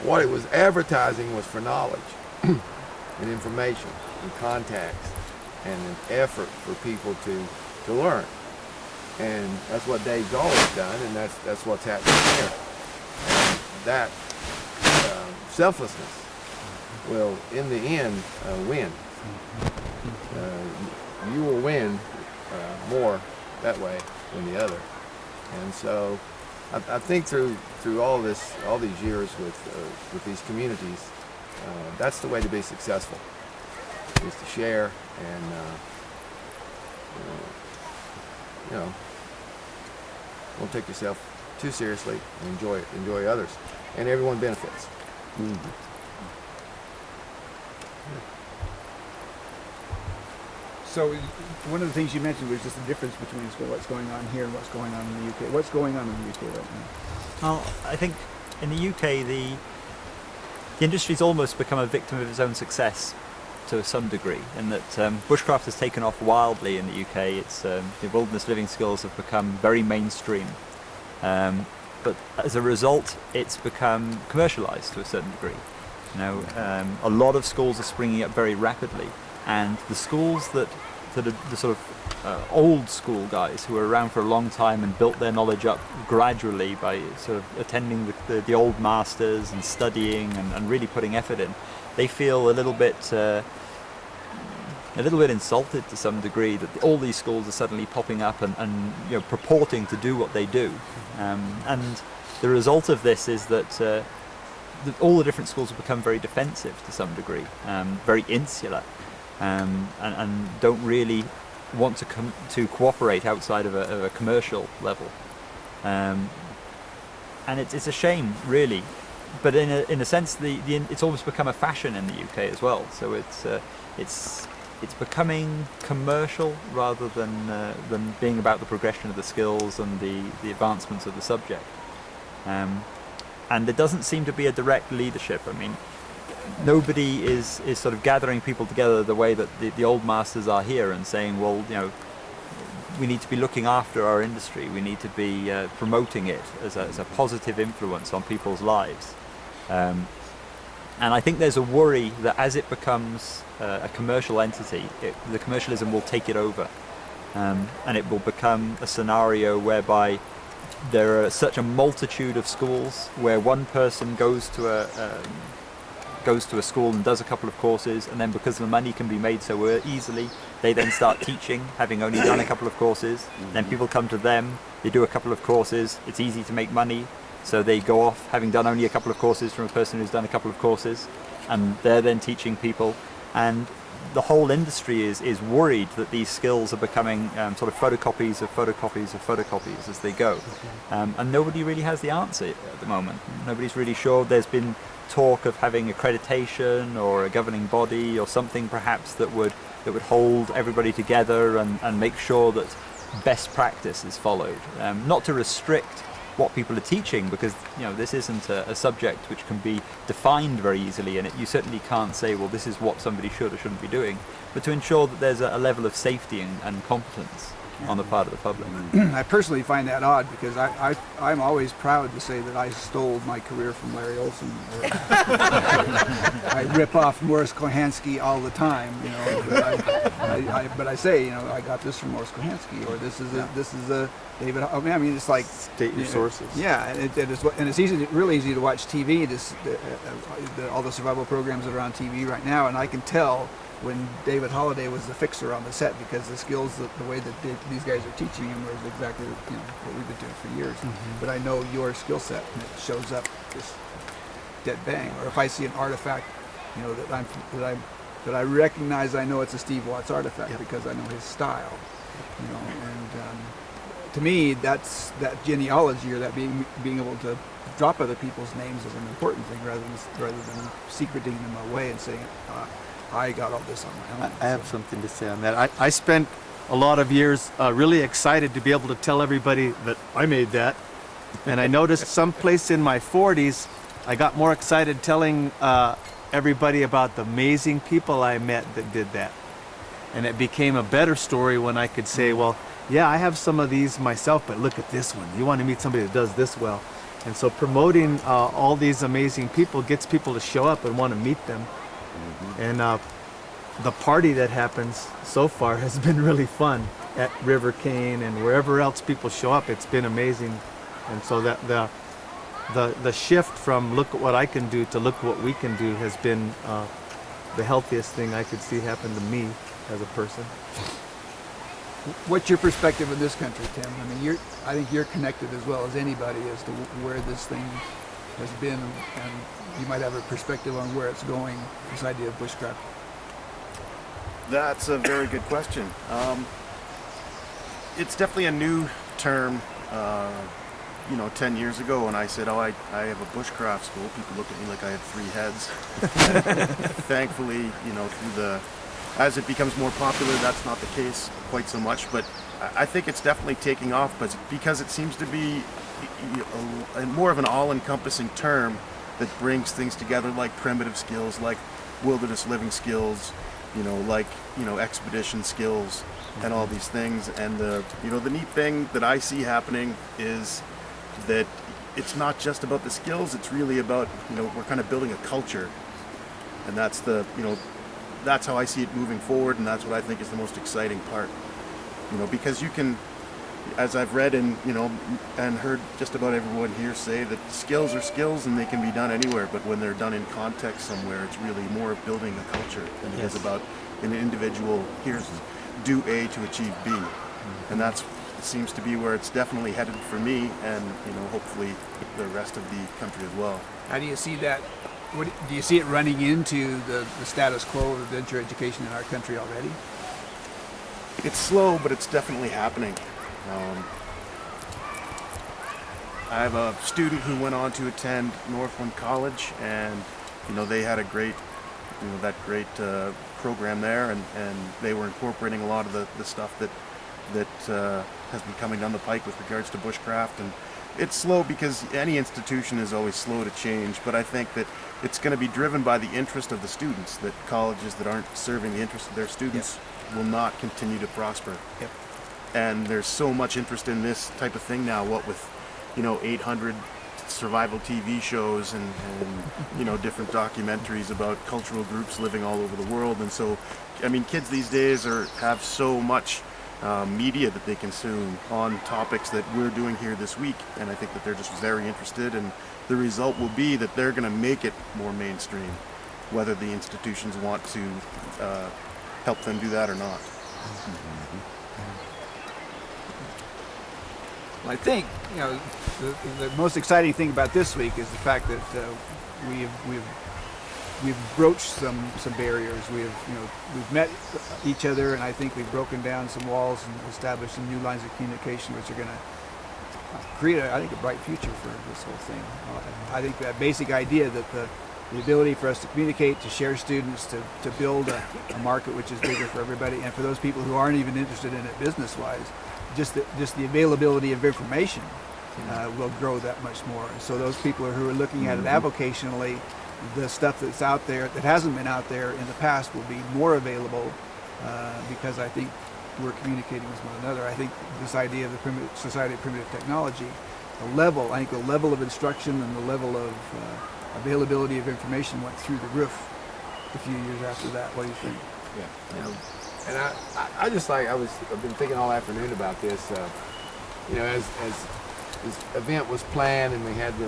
F: What it was advertising was for knowledge and information and contacts and an effort for people to learn. And that's what Dave's always done, and that's what's happening here. And that selflessness will, in the end, win. You will win more that way than the other. And so, I think through all these years with these communities, that's the way to be successful. is to share and don't take yourself too seriously and enjoy others, and everyone benefits.
A: So one of the things you mentioned was just the difference between what's going on here and what's going on in the UK. What's going on in the UK right now?
B: Well, I think in the UK the industry's almost become a victim of its own success to some degree, in that bushcraft has taken off wildly in the UK. It's the wilderness living skills have become very mainstream, but as a result, it's become commercialised to a certain degree. A lot of schools are springing up very rapidly, and the schools that are the sort of old school guys who were around for a long time and built their knowledge up gradually by sort of attending the old masters and studying and really putting effort in, they feel a little bit insulted to some degree that all these schools are suddenly popping up and purporting to do what they do, and the result of this is that all the different schools have become very defensive to some degree, very insular, and don't really want to cooperate outside of a commercial level, and it's a shame, really. But in a sense, it's almost become a fashion in the UK as well. So it's becoming commercial rather than being about the progression of the skills and the advancements of the subject. And there doesn't seem to be a direct leadership. I mean, nobody is sort of gathering people together the way that the old masters are here and saying, well, we need to be looking after our industry. We need to be promoting it as a positive influence on people's lives. And I think there's a worry that as it becomes a commercial entity, the commercialism will take it over, and it will become a scenario whereby there are such a multitude of schools where one person goes to a school and does a couple of courses, and then because the money can be made so easily, they then start teaching, having only done a couple of courses. Then people come to them, they do a couple of courses, it's easy to make money, so they go off having done only a couple of courses from a person who's done a couple of courses, and they're then teaching people. And the whole industry is worried that these skills are becoming sort of photocopies of photocopies of photocopies as they go. And nobody really has the answer at the moment. Nobody's really sure. There's been talk of having accreditation or a governing body or something perhaps that would hold everybody together and make sure that best practice is followed. Not to restrict what people are teaching, because this isn't a subject which can be defined very easily, and you certainly can't say, well, this is what somebody should or shouldn't be doing, but to ensure that there's a level of safety and competence on the part of the public.
A: I personally find that odd, because I'm always proud to say that I stole my career from Larry Olsen. I rip off Morris Kochanski all the time, but I say, I got this from Morris Kochanski, or this is a David. I mean, it's like
C: State your sources.
A: Yeah, and it's really easy to watch TV. All the survival programs that are on TV right now, and I can tell when David Holladay was the fixer on the set, because the skills, the way that these guys are teaching him was exactly what we've been doing for years. Mm-hmm. But I know your skill set, and it shows up just dead bang. Or if I see an artifact, that I recognize, I know it's a Steve Watts artifact, because I know his style. And to me, that's that genealogy, or that being able to drop other people's names is an important thing, rather than secreting them away and saying, I got all this on my own.
C: I have something to say on that. I spent a lot of years really excited to be able to tell everybody that I made that. And I noticed someplace in my 40s, I got more excited telling everybody about the amazing people I met that did that. And it became a better story when I could say, well, yeah, I have some of these myself, but look at this one. You want to meet somebody that does this well. And so promoting all these amazing people gets people to show up and want to meet them. Mm-hmm. And the party that happens so far has been really fun at River Cane and wherever else people show up. It's been amazing. And so that the shift from look at what I can do to look at what we can do has been the healthiest thing I could see happen to me as a person.
A: What's your perspective of this country, Tim? I mean, I think you're connected as well as anybody as to where this thing has been, and you might have a perspective on where it's going, this idea of bushcraft.
G: That's a very good question. It's definitely a new term. 10 years ago when I said, I have a bushcraft school, people looked at me like I had 3 heads. Thankfully, as it becomes more popular, that's not the case quite so much, but I think it's definitely taking off, but because it seems to be more of an all-encompassing term that brings things together, like primitive skills, like wilderness living skills, expedition skills, and all these things. And the neat thing that I see happening is that it's not just about the skills, it's really about, we're kind of building a culture. And that's that's how I see it moving forward, and that's what I think is the most exciting part. Because you can, as I've read and heard just about everyone here say, that skills are skills and they can be done anywhere, but when they're done in context somewhere, it's really more of building a culture than it is about an individual, here's do A to achieve B. And that's seems to be where it's definitely headed for me, and hopefully the rest of the country as well.
A: How do you see that? Do you see it running into the status quo of adventure education in our country already?
G: It's slow, but it's definitely happening. I have a student who went on to attend Northland College, and they had a great, program there, and they were incorporating a lot of the stuff that has been coming down the pike with regards to bushcraft. And it's slow because any institution is always slow to change, but I think that it's going to be driven by the interest of the students, that colleges that aren't serving the interest of their students will not continue to prosper.
A: Yep.
G: And there's so much interest in this type of thing now, what with 800 survival TV shows and different documentaries about cultural groups living all over the world. And so, kids these days have so much media that they consume on topics that we're doing here this week, and I think that they're just very interested, and the result will be that they're going to make it more mainstream, whether the institutions want to help them do that or not.
A: Well, I think the most exciting thing about this week is the fact that we've broached some barriers. We've met each other, and I think we've broken down some walls and established some new lines of communication, which are going to create, a bright future for this whole thing. I think that basic idea that the ability for us to communicate, to share students, to build a market which is bigger for everybody, and for those people who aren't even interested in it business-wise, just the availability of information will grow that much more. So those people who are looking at it avocationally, the stuff that's out there that hasn't been out there in the past will be more available because I think we're communicating with one another. I think this idea of the Society of Primitive Technology, the level of instruction and the level of availability of information went through the roof a few years after that. What do you think?
F: Yeah. And I've been thinking all afternoon about this. As this event was planned, and we had we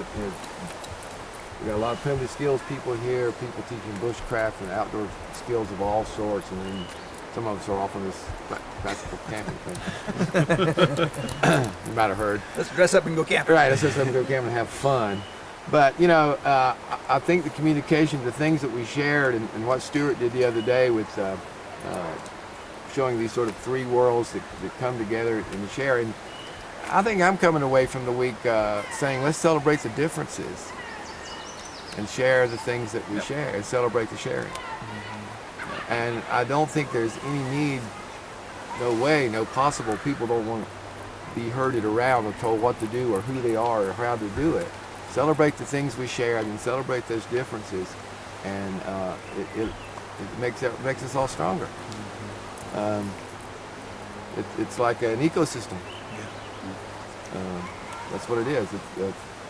F: got a lot of primitive skills people here, people teaching bushcraft and outdoor skills of all sorts, and then some of us are off on this practical camping thing. You might have heard.
A: Let's dress up and go camping.
F: Right, let's dress up and go camping and have fun. But, I think the communication, the things that we shared, and what Stuart did the other day with showing these sort of 3 worlds that come together and share. And I think I'm coming away from the week saying, let's celebrate the differences and share the things that we share and celebrate the sharing. And I don't think there's any need, no way, no possible, people don't want to be herded around or told what to do or who they are or how to do it. Celebrate the things we share and then celebrate those differences, and it makes us all stronger. It's like an ecosystem. That's what it is. It's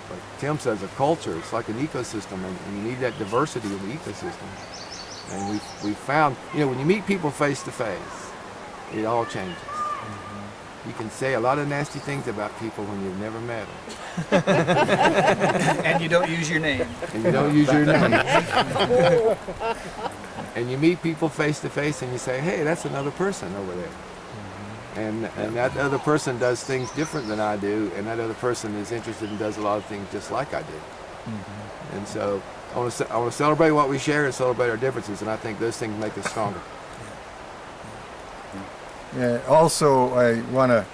F: like Tim says, a culture. It's like an ecosystem, and you need that diversity in the ecosystem. And we found, when you meet people face to face, it all changes. You can say a lot of nasty things about people when you've never met them.
A: And you don't use your name.
F: And you don't use your name. And you meet people face to face and you say, hey, that's another person over there. And that other person does things different than I do, and that other person is interested and does a lot of things just like I do. And so I want to celebrate what we share and celebrate our differences, and I think those things make us stronger.
E: Also, I want to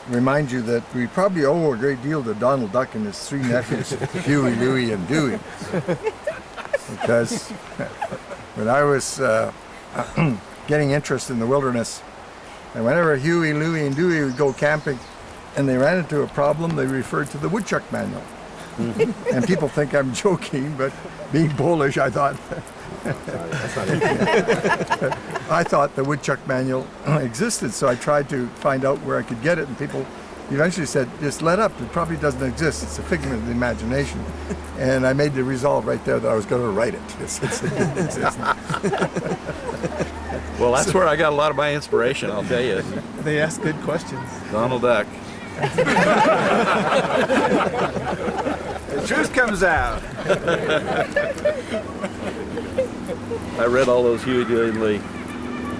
E: remind you that we probably owe a great deal to Donald Duck and his three nephews, Huey, Louie, and Dewey. Because when I was getting interest in the wilderness, and whenever Huey, Louie, and Dewey would go camping and they ran into a problem, they referred to the woodchuck manual. And people think I'm joking, but being Polish, I thought I thought the woodchuck manual existed, so I tried to find out where I could get it, and people eventually said, just let up, it probably doesn't exist, it's a figment of the imagination. And I made the resolve right there that I was going to write it. It didn't exist.
D: Well, that's where I got a lot of my inspiration, I'll tell you.
C: They ask good questions.
D: Donald Duck.
A: The truth comes out.
D: I read all those Huey, Dewey, and Louie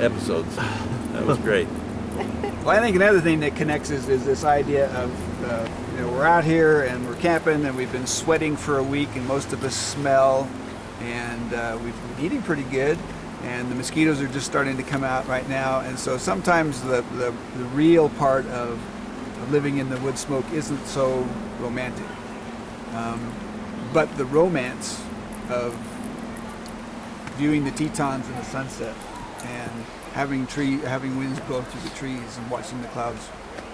D: episodes. That was great.
A: Well, I think another thing that connects is this idea of, we're out here and we're camping and we've been sweating for a week and most of us smell, and we've been eating pretty good, and the mosquitoes are just starting to come out right now. And so sometimes the real part of living in the wood smoke isn't so romantic. But the romance of viewing the Tetons in the sunset and having winds blow through the trees and watching the clouds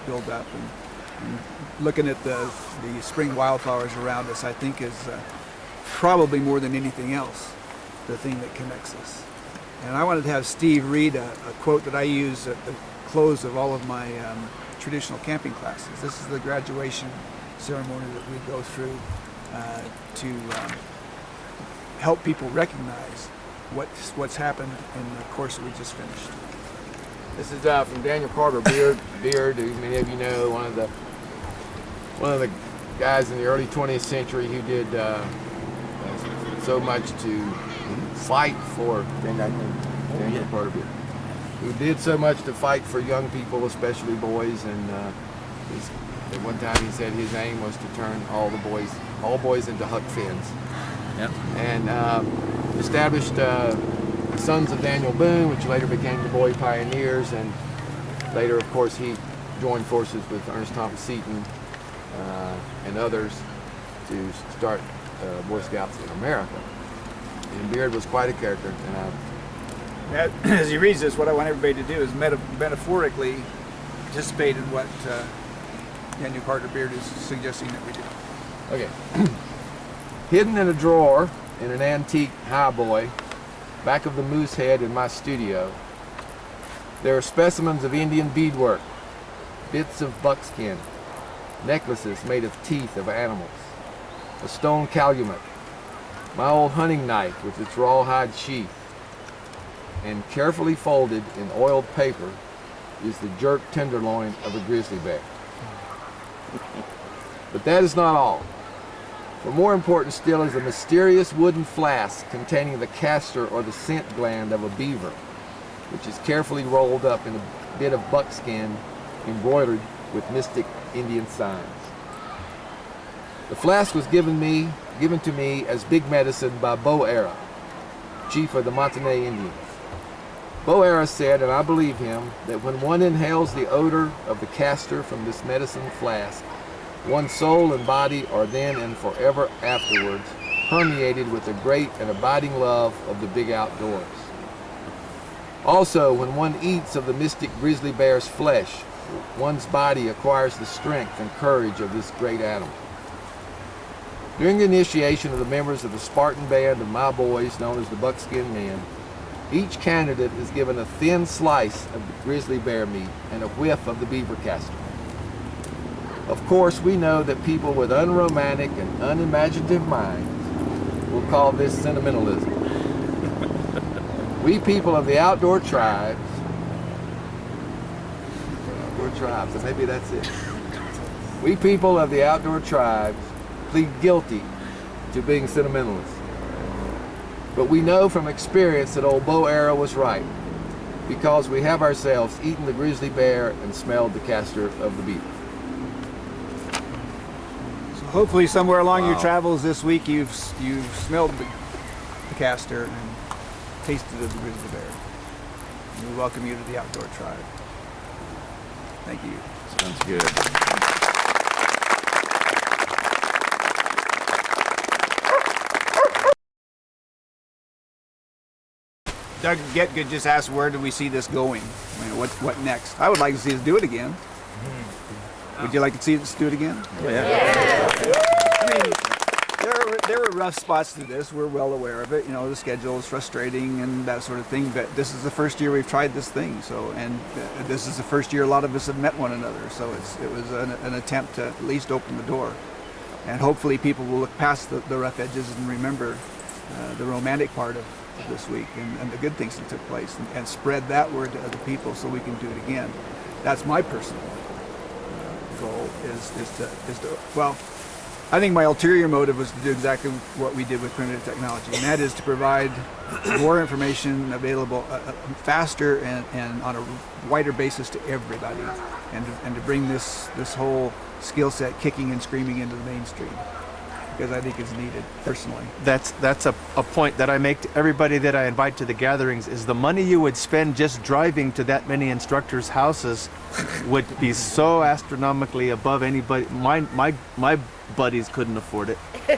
A: build up and looking at the spring wildflowers around us, I think is probably more than anything else the thing that connects us. And I wanted to have Steve read a quote that I use at the close of all of my traditional camping classes. This is the graduation ceremony that we go through to help people recognize what's happened in the course that we just finished.
F: This is from Daniel Carter Beard, who many of you know, one of the guys in the early 20th century who did so much to fight for Daniel Carter Beard, who did so much to fight for young people, especially boys, and at one time he said his aim was to turn all boys into Huck Finns.
D: Yep.
F: And established Sons of Daniel Boone, which later became the Boy Pioneers, and later, of course, he joined forces with Ernest Thomas Seton and others to start Boy Scouts in America. And Beard was quite a character. And
A: As he reads this, what I want everybody to do is metaphorically participate in what Daniel Carter Beard is suggesting that we do.
F: Okay. Hidden in a drawer in an antique highboy back of the moose head in my studio, there are specimens of Indian beadwork, bits of buckskin, necklaces made of teeth of animals, a stone calumet, my old hunting knife with its rawhide sheath, and carefully folded in oiled paper is the jerked tenderloin of a grizzly bear. But that is not all. For more important still is a mysterious wooden flask containing the castor or the scent gland of a beaver, which is carefully rolled up in a bit of buckskin embroidered with mystic Indian signs. The flask was given to me as big medicine by Bo Era, chief of the Montagnais Indians. Bo Era said, and I believe him, that when one inhales the odor of the castor from this medicine flask, one's soul and body are then and forever afterwards permeated with a great and abiding love of the big outdoors. Also, when one eats of the mystic grizzly bear's flesh, one's body acquires the strength and courage of this great animal. During the initiation of the members of the Spartan band of my boys, known as the Buckskin Men, each candidate is given a thin slice of the grizzly bear meat and a whiff of the beaver castor. Of course, we know that people with unromantic and unimaginative minds will call this sentimentalism. We people of the outdoor tribes, and maybe that's it. We people of the outdoor tribes plead guilty to being sentimentalists. But we know from experience that old Bo Era was right, because we have ourselves eaten the grizzly bear and smelled the castor of the beaver.
A: So hopefully somewhere along your travels this week you've smelled the castor and tasted of the grizzly bear. And we welcome you to the outdoor tribe. Thank you.
D: Sounds good.
A: Doug Getgood just asked, where do we see this going? I mean, what next? I would like to see us do it again. Would you like to see us do it again?
D: Oh, yeah.
A: I mean, there were rough spots to this. We're well aware of it. You know, the schedule is frustrating and that sort of thing. But this is the first year we've tried this thing. So, and this is the first year a lot of us have met one another. So it was an attempt to at least open the door. And hopefully people will look past the rough edges and remember the romantic part of this week and the good things that took place, and spread that word to other people so we can do it again. That's my personal goal is to well, I think my ulterior motive was to do exactly what we did with primitive technology, and that is to provide more information available faster and on a wider basis to everybody, and to bring this whole skill set kicking and screaming into the mainstream, because I think it's needed personally.
C: That's a point that I make to everybody that I invite to the gatherings, is the money you would spend just driving to that many instructors' houses would be so astronomically above anybody. My buddies couldn't afford it.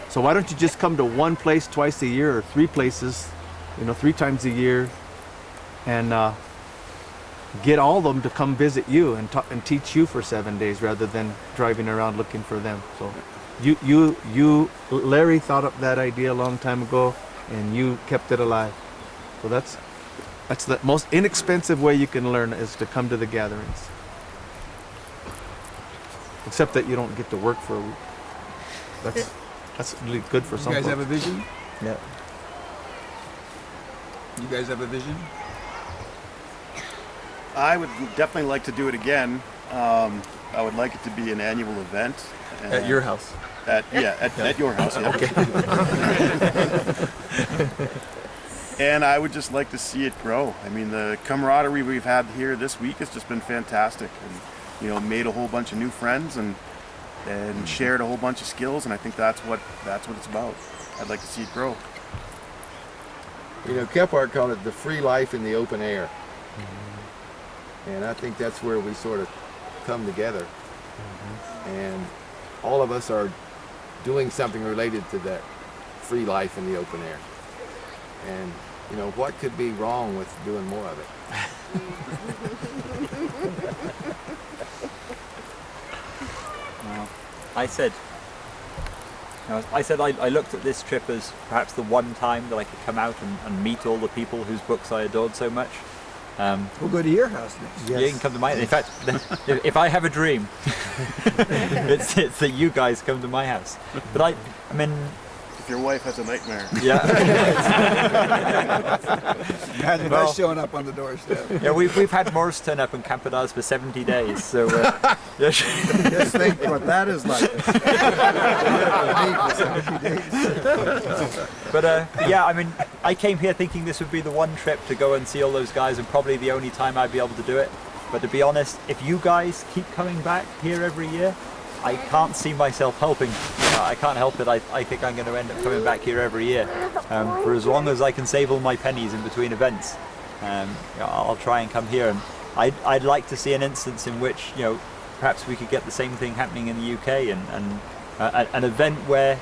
C: So why don't you just come to one place twice a year, or 3 places, 3 times a year, and get all of them to come visit you and teach you for 7 days rather than driving around looking for them. So Larry thought up that idea a long time ago, and you kept it alive. So that's the most inexpensive way you can learn, is to come to the gatherings. Except that you don't get to work for a week. That's really good for some
A: You guys
C: folks.
A: have a vision?
C: Yeah.
A: You guys have a vision?
G: I would definitely like to do it again. I would like it to be an annual event.
H: At your house.
G: At your house, yeah.
H: Okay.
G: And I would just like to see it grow. I mean, the camaraderie we've had here this week has just been fantastic, and made a whole bunch of new friends and shared a whole bunch of skills, and I think that's what it's about. I'd like to see it grow.
F: Kephart called it the free life in the open air. And I think that's where we sort of come together. And all of us are doing something related to that free life in the open air. And, what could be wrong with doing more of it?
B: Well, I said I looked at this trip as perhaps the one time that I could come out and meet all the people whose books I adored so much.
A: We'll go to your house next.
B: You can come to mine. In fact, if I have a dream, it's that you guys come to my house. But I mean,
G: If your wife has a nightmare.
B: yeah,
A: Imagine
B: Well-
A: us showing up on the doorstep.
B: yeah, we've had Morris turn up in Campedas for 70 days. So yeah,
E: Just think what that is like.
B: but yeah, I mean, I came here thinking this would be the one trip to go and see all those guys, and probably the only time I'd be able to do it. But to be honest, if you guys keep coming back here every year, I can't see myself helping. I can't help it. I think I'm going to end up coming back here every year for as long as I can save all my pennies in between events. I'll try and come here, and I'd like to see an instance in which perhaps we could get the same thing happening in the UK, and an event where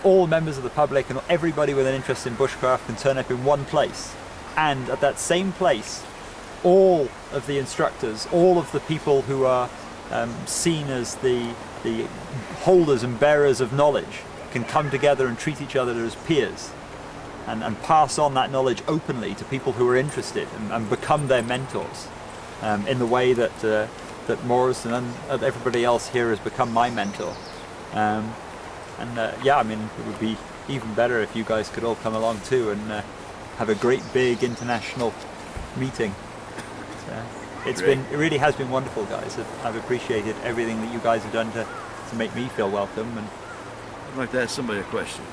B: all members of the public and everybody with an interest in bushcraft can turn up in one place, and at that same place, all of the instructors, all of the people who are seen as the holders and bearers of knowledge can come together and treat each other as peers, and pass on that knowledge openly to people who are interested, and become their mentors in the way that Morris and everybody else here has become my mentor. Yeah, I mean, it would be even better if you guys could all come along too and have a great big international meeting. It really has been wonderful, guys. I've appreciated everything that you guys have done to make me feel welcome. And
D: I'd like to ask somebody a question.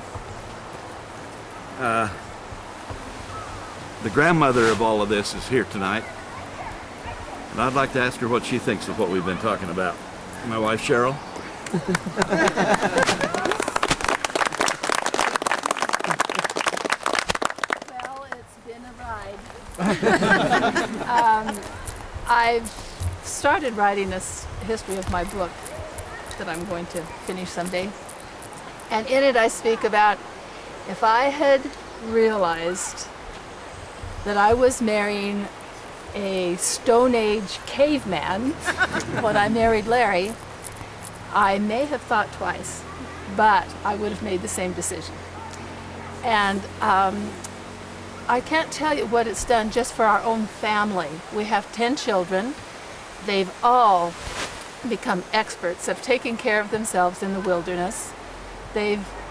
D: The grandmother of all of this is here tonight, and I'd like to ask her what she thinks of what we've been talking about. My wife, Cheryl.
I: Well, it's been a ride. I've
H: started writing this history of my book that I'm going to finish someday. And in it I speak about if I had realized that I was marrying a Stone Age caveman when I married Larry, I may have thought twice, but I would have made the same decision. And I can't tell you what it's done just for our own family. We have 10 children. They've all become experts of taking care of themselves in the wilderness.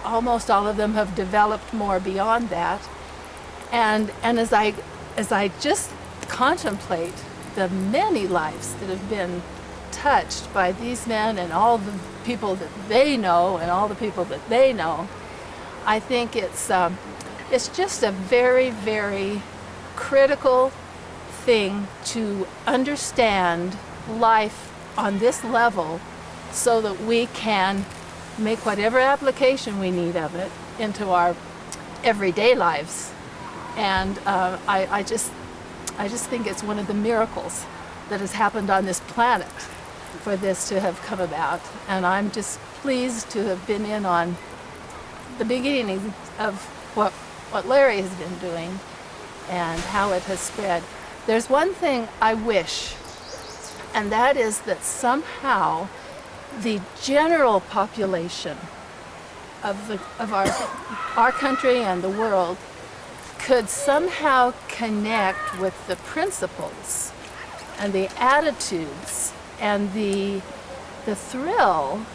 H: Almost all of them have developed more beyond that. And as I just contemplate the many lives that have been touched by these men and all the people that they know and all the people that they know, I think it's just a very, very critical thing to understand life on this level so that we can make whatever application we need of it into our everyday lives. And I just think it's one of the miracles that has happened on this planet for this to have come about. And I'm just pleased to have been in on the beginning of what Larry has been doing and how it has spread. There's one thing I wish, and that is that somehow the general population of our country and the world could somehow connect with the principles and the attitudes and the thrill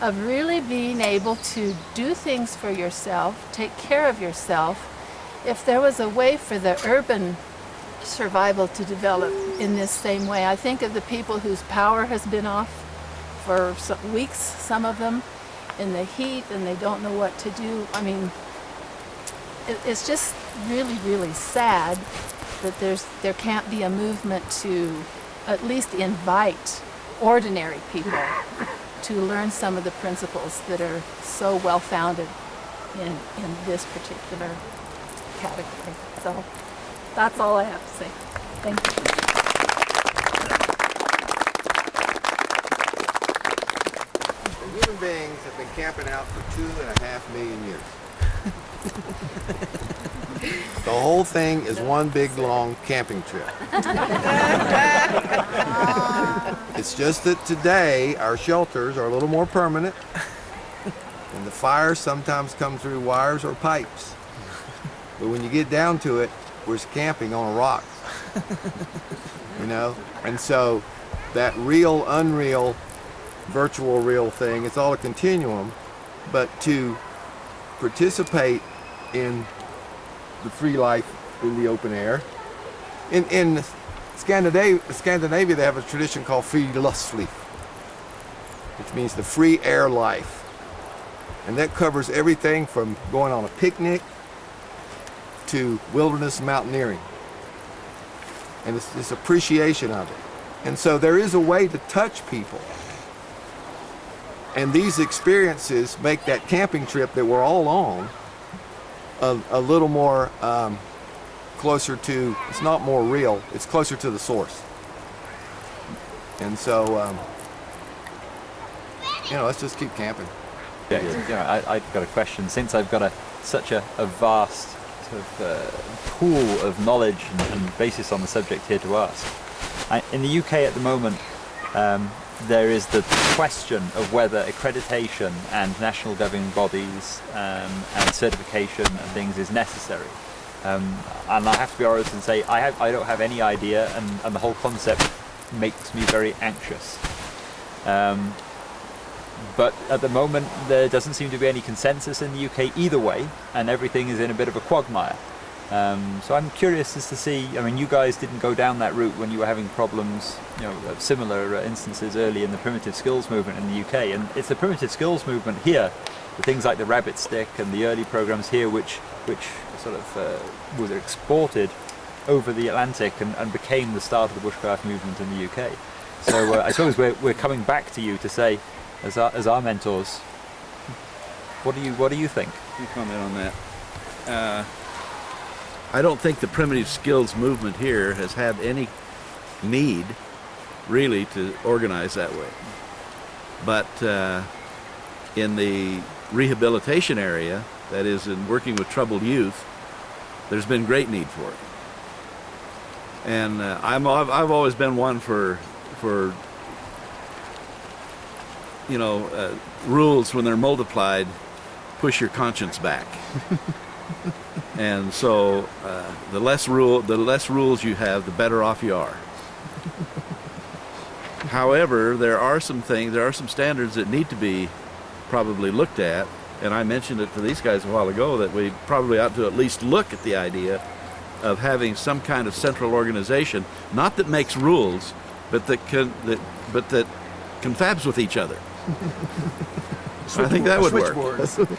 H: of really being able to do things for yourself, take care of yourself. If there was a way for the urban survival to develop in this same way, I think of the people whose power has been off for some weeks, some of them, in the heat, and they don't know what to do. I mean, it's just really, really sad that there can't be a movement to at least invite ordinary people to learn some of the principles that are so well founded in this particular category. So that's all I have to say. Thank you.
F: Human beings have been camping out for 2.5 million years. The whole thing is one big long camping trip. It's just that today our shelters are a little more permanent and the fires sometimes come through wires or pipes. But when you get down to it, we're camping on a rock. You know? And so that real, unreal, virtual real thing, it's all a continuum, but to participate in the free life in the open air. In Scandinavia, they have a tradition called friluftsliv, which means the free air life. And that covers everything from going on a picnic to wilderness mountaineering. And it's this appreciation of it. And so there is a way to touch people. And these experiences make that camping trip that we're all on a little more closer to, it's not more real, it's closer to the source. And so, let's just keep camping.
B: Yeah, I've got a question. Since I've got such a vast sort of pool of knowledge and basis on the subject here to ask, in the UK at the moment, there is the question of whether accreditation and national governing bodies and certification and things is necessary. And I have to be honest and say I don't have any idea, and the whole concept makes me very anxious. But at the moment there doesn't seem to be any consensus in the UK either way, and everything is in a bit of a quagmire. So I'm curious as to see, I mean, you guys didn't go down that route when you were having problems, of similar instances early in the primitive skills movement in the UK, and it's the primitive skills movement here, the things like the rabbit stick and the early programs here which sort of was exported over the Atlantic and became the start of the bushcraft movement in the UK. So I suppose we're coming back to you to say, as our mentors, what do you think?
D: You comment on that. I don't think the primitive skills movement here has had any need really, to organize that way. But in the rehabilitation area, that is in working with troubled youth, there's been great need for it. And I've always been one for rules when they're multiplied, push your conscience back. And so the less rules you have, the better off you are. However, there are some standards that need to be probably looked at, and I mentioned it to these guys a while ago that we probably ought to at least look at the idea of having some kind of central organization, not that makes rules, but that confabs with each other. I think that would work.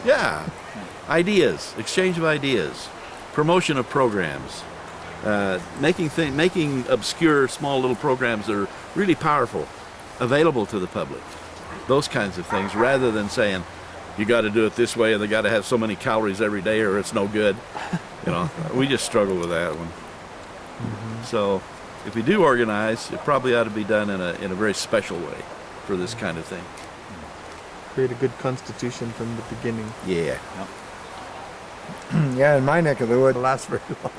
D: Yeah, ideas, exchange of ideas, promotion of programs, making obscure small little programs that are really powerful available to the public. Those kinds of things, rather than saying you got to do it this way and they got to have so many calories every day or it's no good. We just struggle with that one. Mm-hmm. So if we do organize, it probably ought to be done in a very special way for this kind of thing.
C: Create a good constitution from the beginning.
D: Yeah.
E: Yeah, in my neck of the wood, it lasts very long.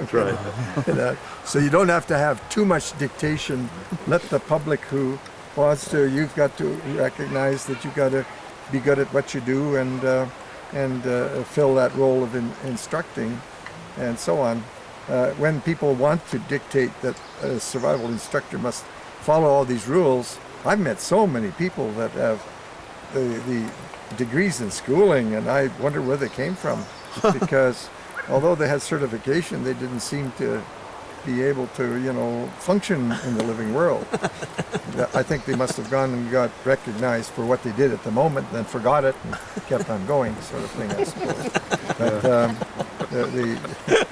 D: Right.
E: So you don't have to have too much dictation. Let the public who wants to, you've got to recognize that you've got to be good at what you do and fill that role of instructing and so on. When people want to dictate that a survival instructor must follow all these rules, I've met so many people that have the degrees in schooling, and I wonder where they came from. Because although they had certification, they didn't seem to be able to, function in the living world. I think they must have gone and got recognized for what they did at the moment, then forgot it and kept on going, sort of thing, I suppose. But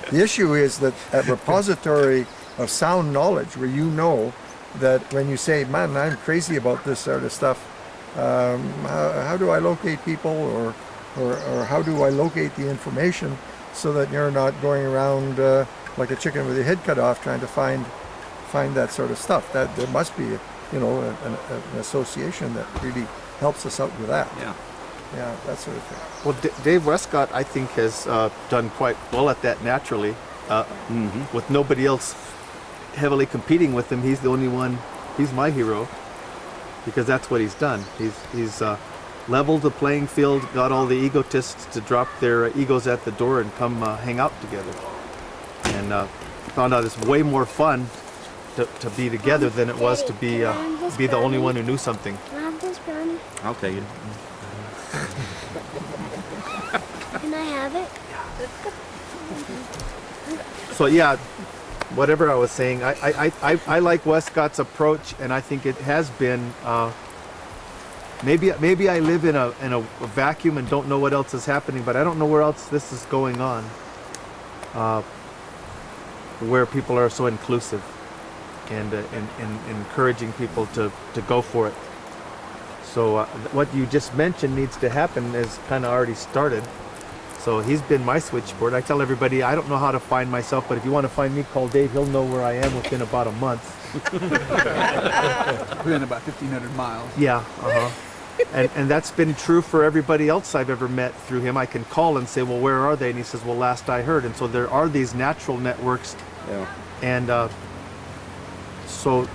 E: the issue is that a repository of sound knowledge, where you know that when you say, man, I'm crazy about this sort of stuff, how do I locate people, or how do I locate the information so that you're not going around like a chicken with your head cut off trying to find that sort of stuff? That there must be an association that really helps us out with that. Yeah, that sort of thing.
C: Well, Dave Wescott, I think, has done quite well at that naturally. With nobody else heavily competing with him, he's the only one. He's my hero because that's what he's done. He's leveled the playing field, got all the egotists to drop their egos at the door and come hang out together. And found out it's way more fun to be together than it was to be the only one who knew something.
D: I'll take it.
I: Can I have it?
C: So yeah, whatever I was saying, I like Wescott's approach, and I think it has been. Maybe I live in a vacuum and don't know what else is happening, but I don't know where else this is going on. Where people are so inclusive and encouraging people to go for it. So what you just mentioned needs to happen is kind of already started. So he's been my switchboard. I tell everybody I don't know how to find myself, but if you want to find me, call Dave. He'll know where I am within about a month.
A: Within about 1,500 miles.
C: Yeah, and that's been true for everybody else I've ever met through him. I can call and say, well, where are they? And he says, well, last I heard. And so there are these natural networks.
D: Yeah.
C: And so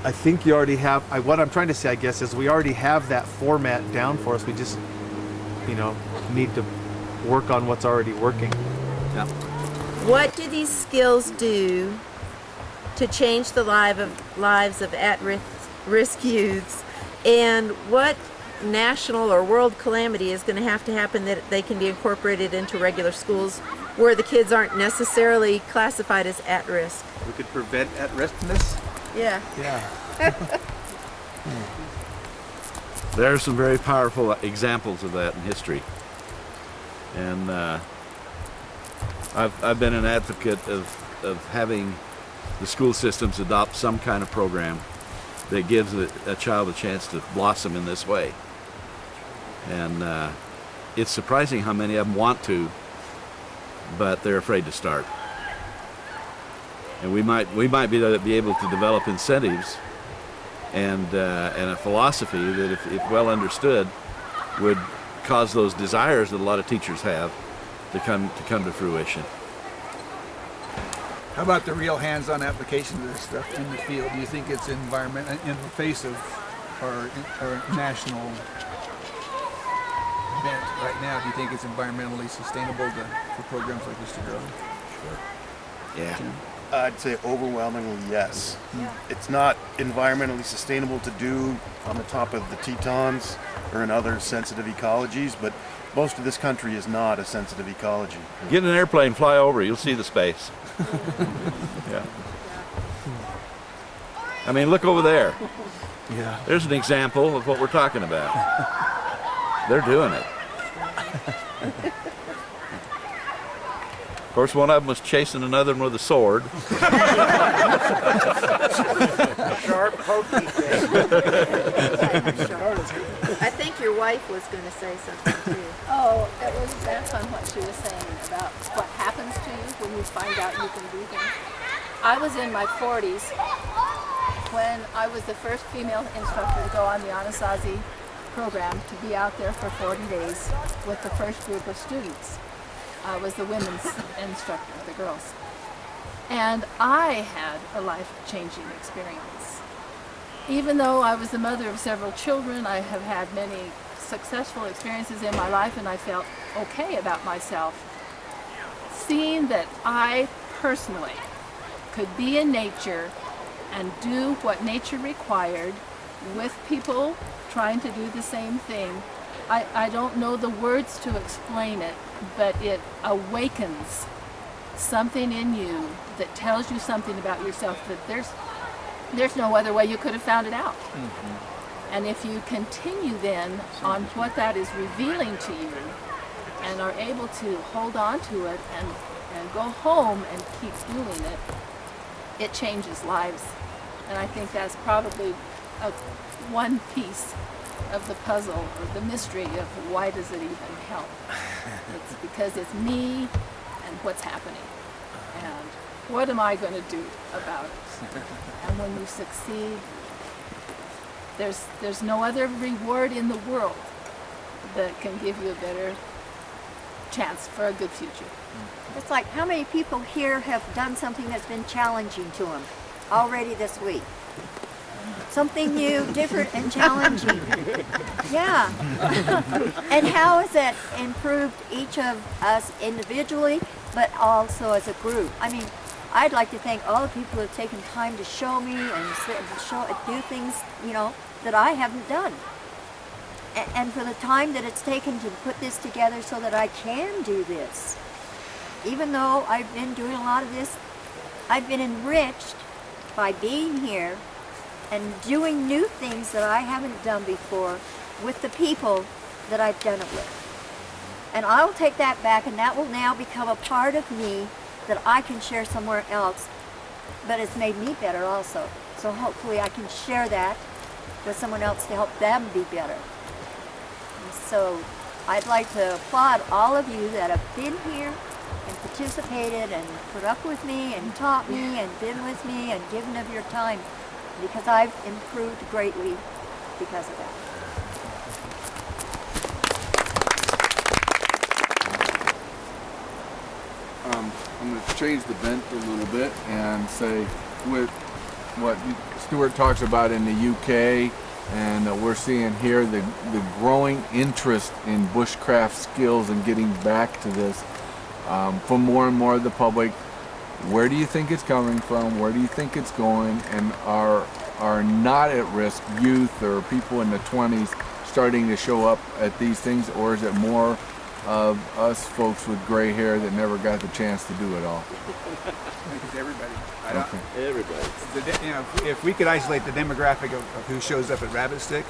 C: I think you already have, what I'm trying to say, I guess, is we already have that format down for us. We just, need to work on what's already working.
D: Yeah.
J: What do these skills do to change the lives of at-risk youths? And what national or world calamity is going to happen that they can be incorporated into regular schools where the kids aren't necessarily classified as at risk?
C: We could prevent at-riskness?
J: Yeah.
D: There are some very powerful examples of that in history. And I've been an advocate of having the school systems adopt some kind of program that gives a child a chance to blossom in this way. And it's surprising how many of them want to, but they're afraid to start. And we might be able to develop incentives and a philosophy that, if well understood, would cause those desires that a lot of teachers have to come to fruition.
A: How about the real hands-on application of this stuff in the field? Do you think it's environment in the face of our national event right now? Do you think it's environmentally sustainable for programs like this to grow?
D: Yeah.
G: I'd say overwhelmingly yes. It's not environmentally sustainable to do on the top of the Tetons or in other sensitive ecologies, but most of this country is not a sensitive ecology.
D: Get in an airplane, fly over, you'll see the space. Yeah. I mean, look over there.
A: Yeah.
D: There's an example of what we're talking about. They're doing it. Of course, one of them was chasing another one with a sword.
J: Sharp, pokey thing. I think your wife was going to say something too.
H: Oh, that's on what she was saying about what happens to you when you find out you can do things. I was in my 40s when I was the first female instructor to go on the Anasazi program, to be out there for 40 days with the first group of students. I was the women's instructor, the girls. And I had a life-changing experience. Even though I was the mother of several children, I have had many successful experiences in my life, and I felt okay about myself. Seeing that I personally could be in nature and do what nature required with people trying to do the same thing, I don't know the words to explain it, but it awakens something in you that tells you something about yourself that there's no other way you could have found it out. Mm-hmm. And if you continue then on what that is revealing to you and are able to hold on to it and go home and keep doing it, it changes lives. And I think that's probably one piece of the puzzle, or the mystery of why does it even help. It's because it's me and what's happening. And what am I going to do about it? And when you succeed, there's no other reward in the world that can give you a better chance for a good future.
K: It's like, how many people here have done something that's been challenging to them already this week? Something new, different, and challenging. Yeah. And how has that improved each of us individually, but also as a group? I mean, I'd like to thank all the people who have taken time to show me and do things, that I haven't done. And for the time that it's taken to put this together so that I can do this. Even though I've been doing a lot of this, I've been enriched by being here and doing new things that I haven't done before with the people that I've done it with. And I will take that back, and that will now become a part of me that I can share somewhere else, but it's made me better also. So hopefully I can share that with someone else to help them be better. And so I'd like to applaud all of you that have been here and participated and put up with me and taught me and been with me and given of your time, because I've improved greatly because of that.
L: I'm going to change the bent a little bit and say, with what Stuart talks about in the UK and we're seeing here, the growing interest in bushcraft skills and getting back to this for more and more of the public. Where do you think it's coming from? Where do you think it's going? And are not at risk youth or people in the 20s starting to show up at these things, or is it more of us folks with gray hair that never got the chance to do it all?
A: I think it's everybody.
D: Everybody.
A: If we could isolate the demographic of who shows up at Rabbit Stick,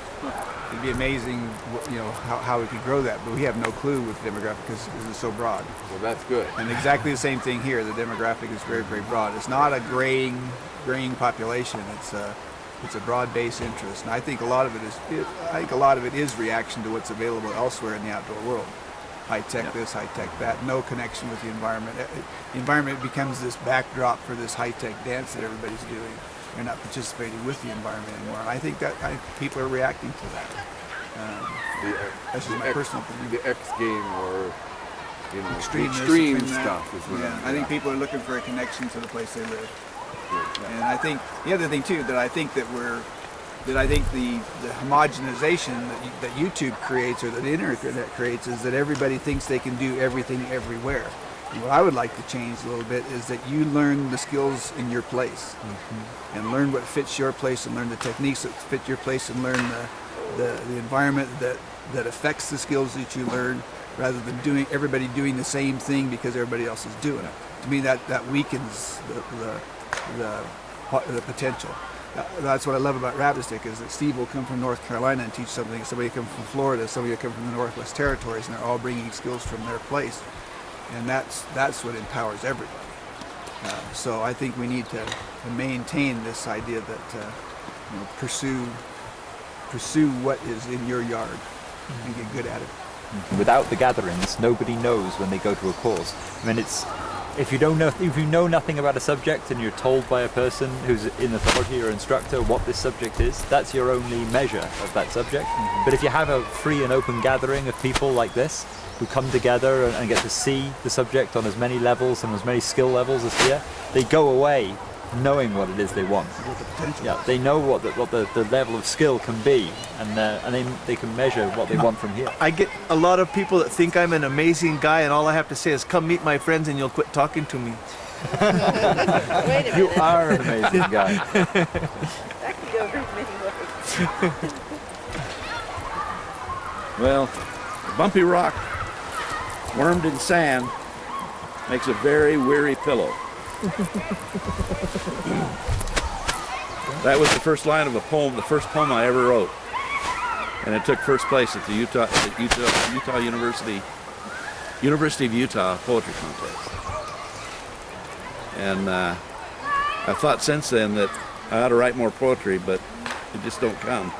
A: it'd be amazing, how we could grow that. But we have no clue with the demographic because it's so broad.
L: Well, that's good.
A: And exactly the same thing here. The demographic is very, very broad. It's not a graying population. It's a broad-based interest, and I think a lot of it is reaction to what's available elsewhere in the outdoor world. High-tech this, high-tech that, no connection with the environment. The environment becomes this backdrop for this high-tech dance that everybody's doing. They're not participating with the environment anymore. And I think that people are reacting to that. That's just my personal opinion.
L: The X game or
A: Extreme
L: stuff is what
A: I think people are looking for a connection to the place they live. And I think the other thing too that I think the homogenization that YouTube creates or that the internet creates is that everybody thinks they can do everything everywhere. And what I would like to change a little bit is that you learn the skills in your place and learn what fits your place and learn the techniques that fit your place and learn the environment that affects the skills that you learn, rather than everybody doing the same thing because everybody else is doing it. To me, that weakens the potential. That's what I love about Rabbit Stick is that Steve will come from North Carolina and teach something. Somebody will come from Florida, somebody will come from the Northwest Territories, and they're all bringing skills from their place. And that's what empowers everybody. So I think we need to maintain this idea that pursue what is in your yard and get good at it.
B: Without the gatherings, nobody knows when they go to a course. I mean, if you know nothing about a subject and you're told by a person who's in authority or instructor what this subject is, that's your only measure of that subject. But if you have a free and open gathering of people like this who come together and get to see the subject on as many levels and as many skill levels as here, they go away knowing what it is they want. Yeah, they know what the level of skill can be, and they can measure what they want from here.
C: I get a lot of people that think I'm an amazing guy, and all I have to say is, come meet my friends and you'll quit talking to me.
J: Wait a minute.
B: You are an amazing guy.
J: That can go very many ways.
D: Well, a bumpy rock wormed in sand makes a very weary pillow. That was the first line of a poem, the first poem I ever wrote, and it took first place at the Utah University of Utah Poetry Contest. And I've thought since then that I ought to write more poetry, but it just don't come.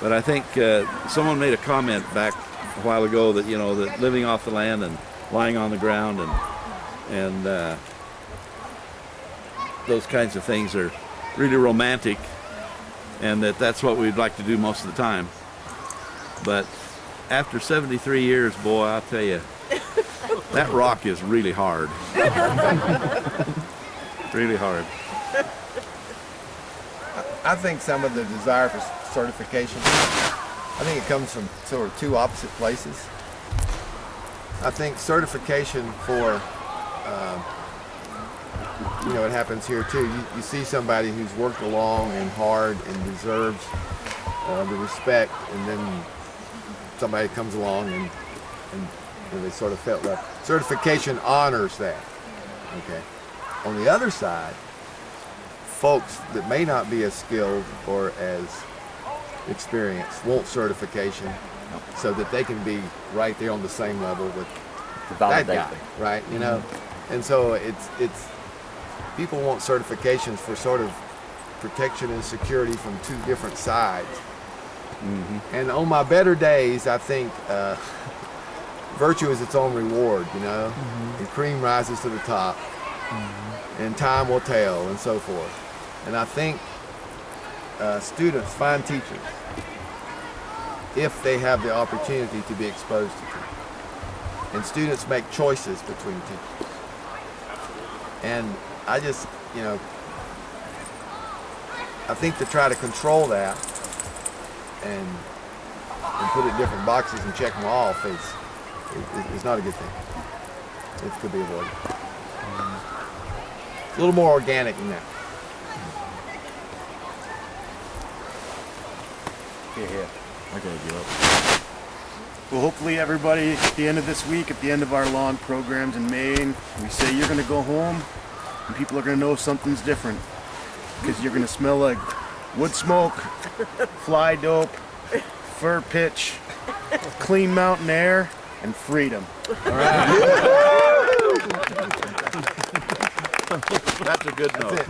D: But I think someone made a comment back a while ago that that living off the land and lying on the ground and those kinds of things are really romantic, and that's what we'd like to do most of the time. But after 73 years, boy, I'll tell you, that rock is really hard. Really hard.
F: I think some of the desire for certification, I think it comes from sort of two opposite places. I think certification for, it happens here too. You see somebody who's worked long and hard and deserves the respect, and then somebody comes along and they sort of felt that. Certification honors that. Okay. On the other side, folks that may not be as skilled or as experienced want certification so that they can be right there on the same level with that guy, right? And so it's people want certifications for sort of protection and security from two different sides. And on my better days, I think virtue is its own reward, and cream rises to the top, and time will tell, and so forth. And I think students find teachers if they have the opportunity to be exposed to teachers. And students make choices between teachers. And I just, I think to try to control that and put it in different boxes and check them off is not a good thing. It could be avoided. It's a little more organic than that.
G: Here. I gotta give up. Well, hopefully everybody at the end of this week, at the end of our long programs in Maine, we say you're gonna go home and people are gonna know something's different, because you're gonna smell like wood smoke, fly dope, fir pitch, clean mountain air, and freedom.
F: All right.
D: That's a good note.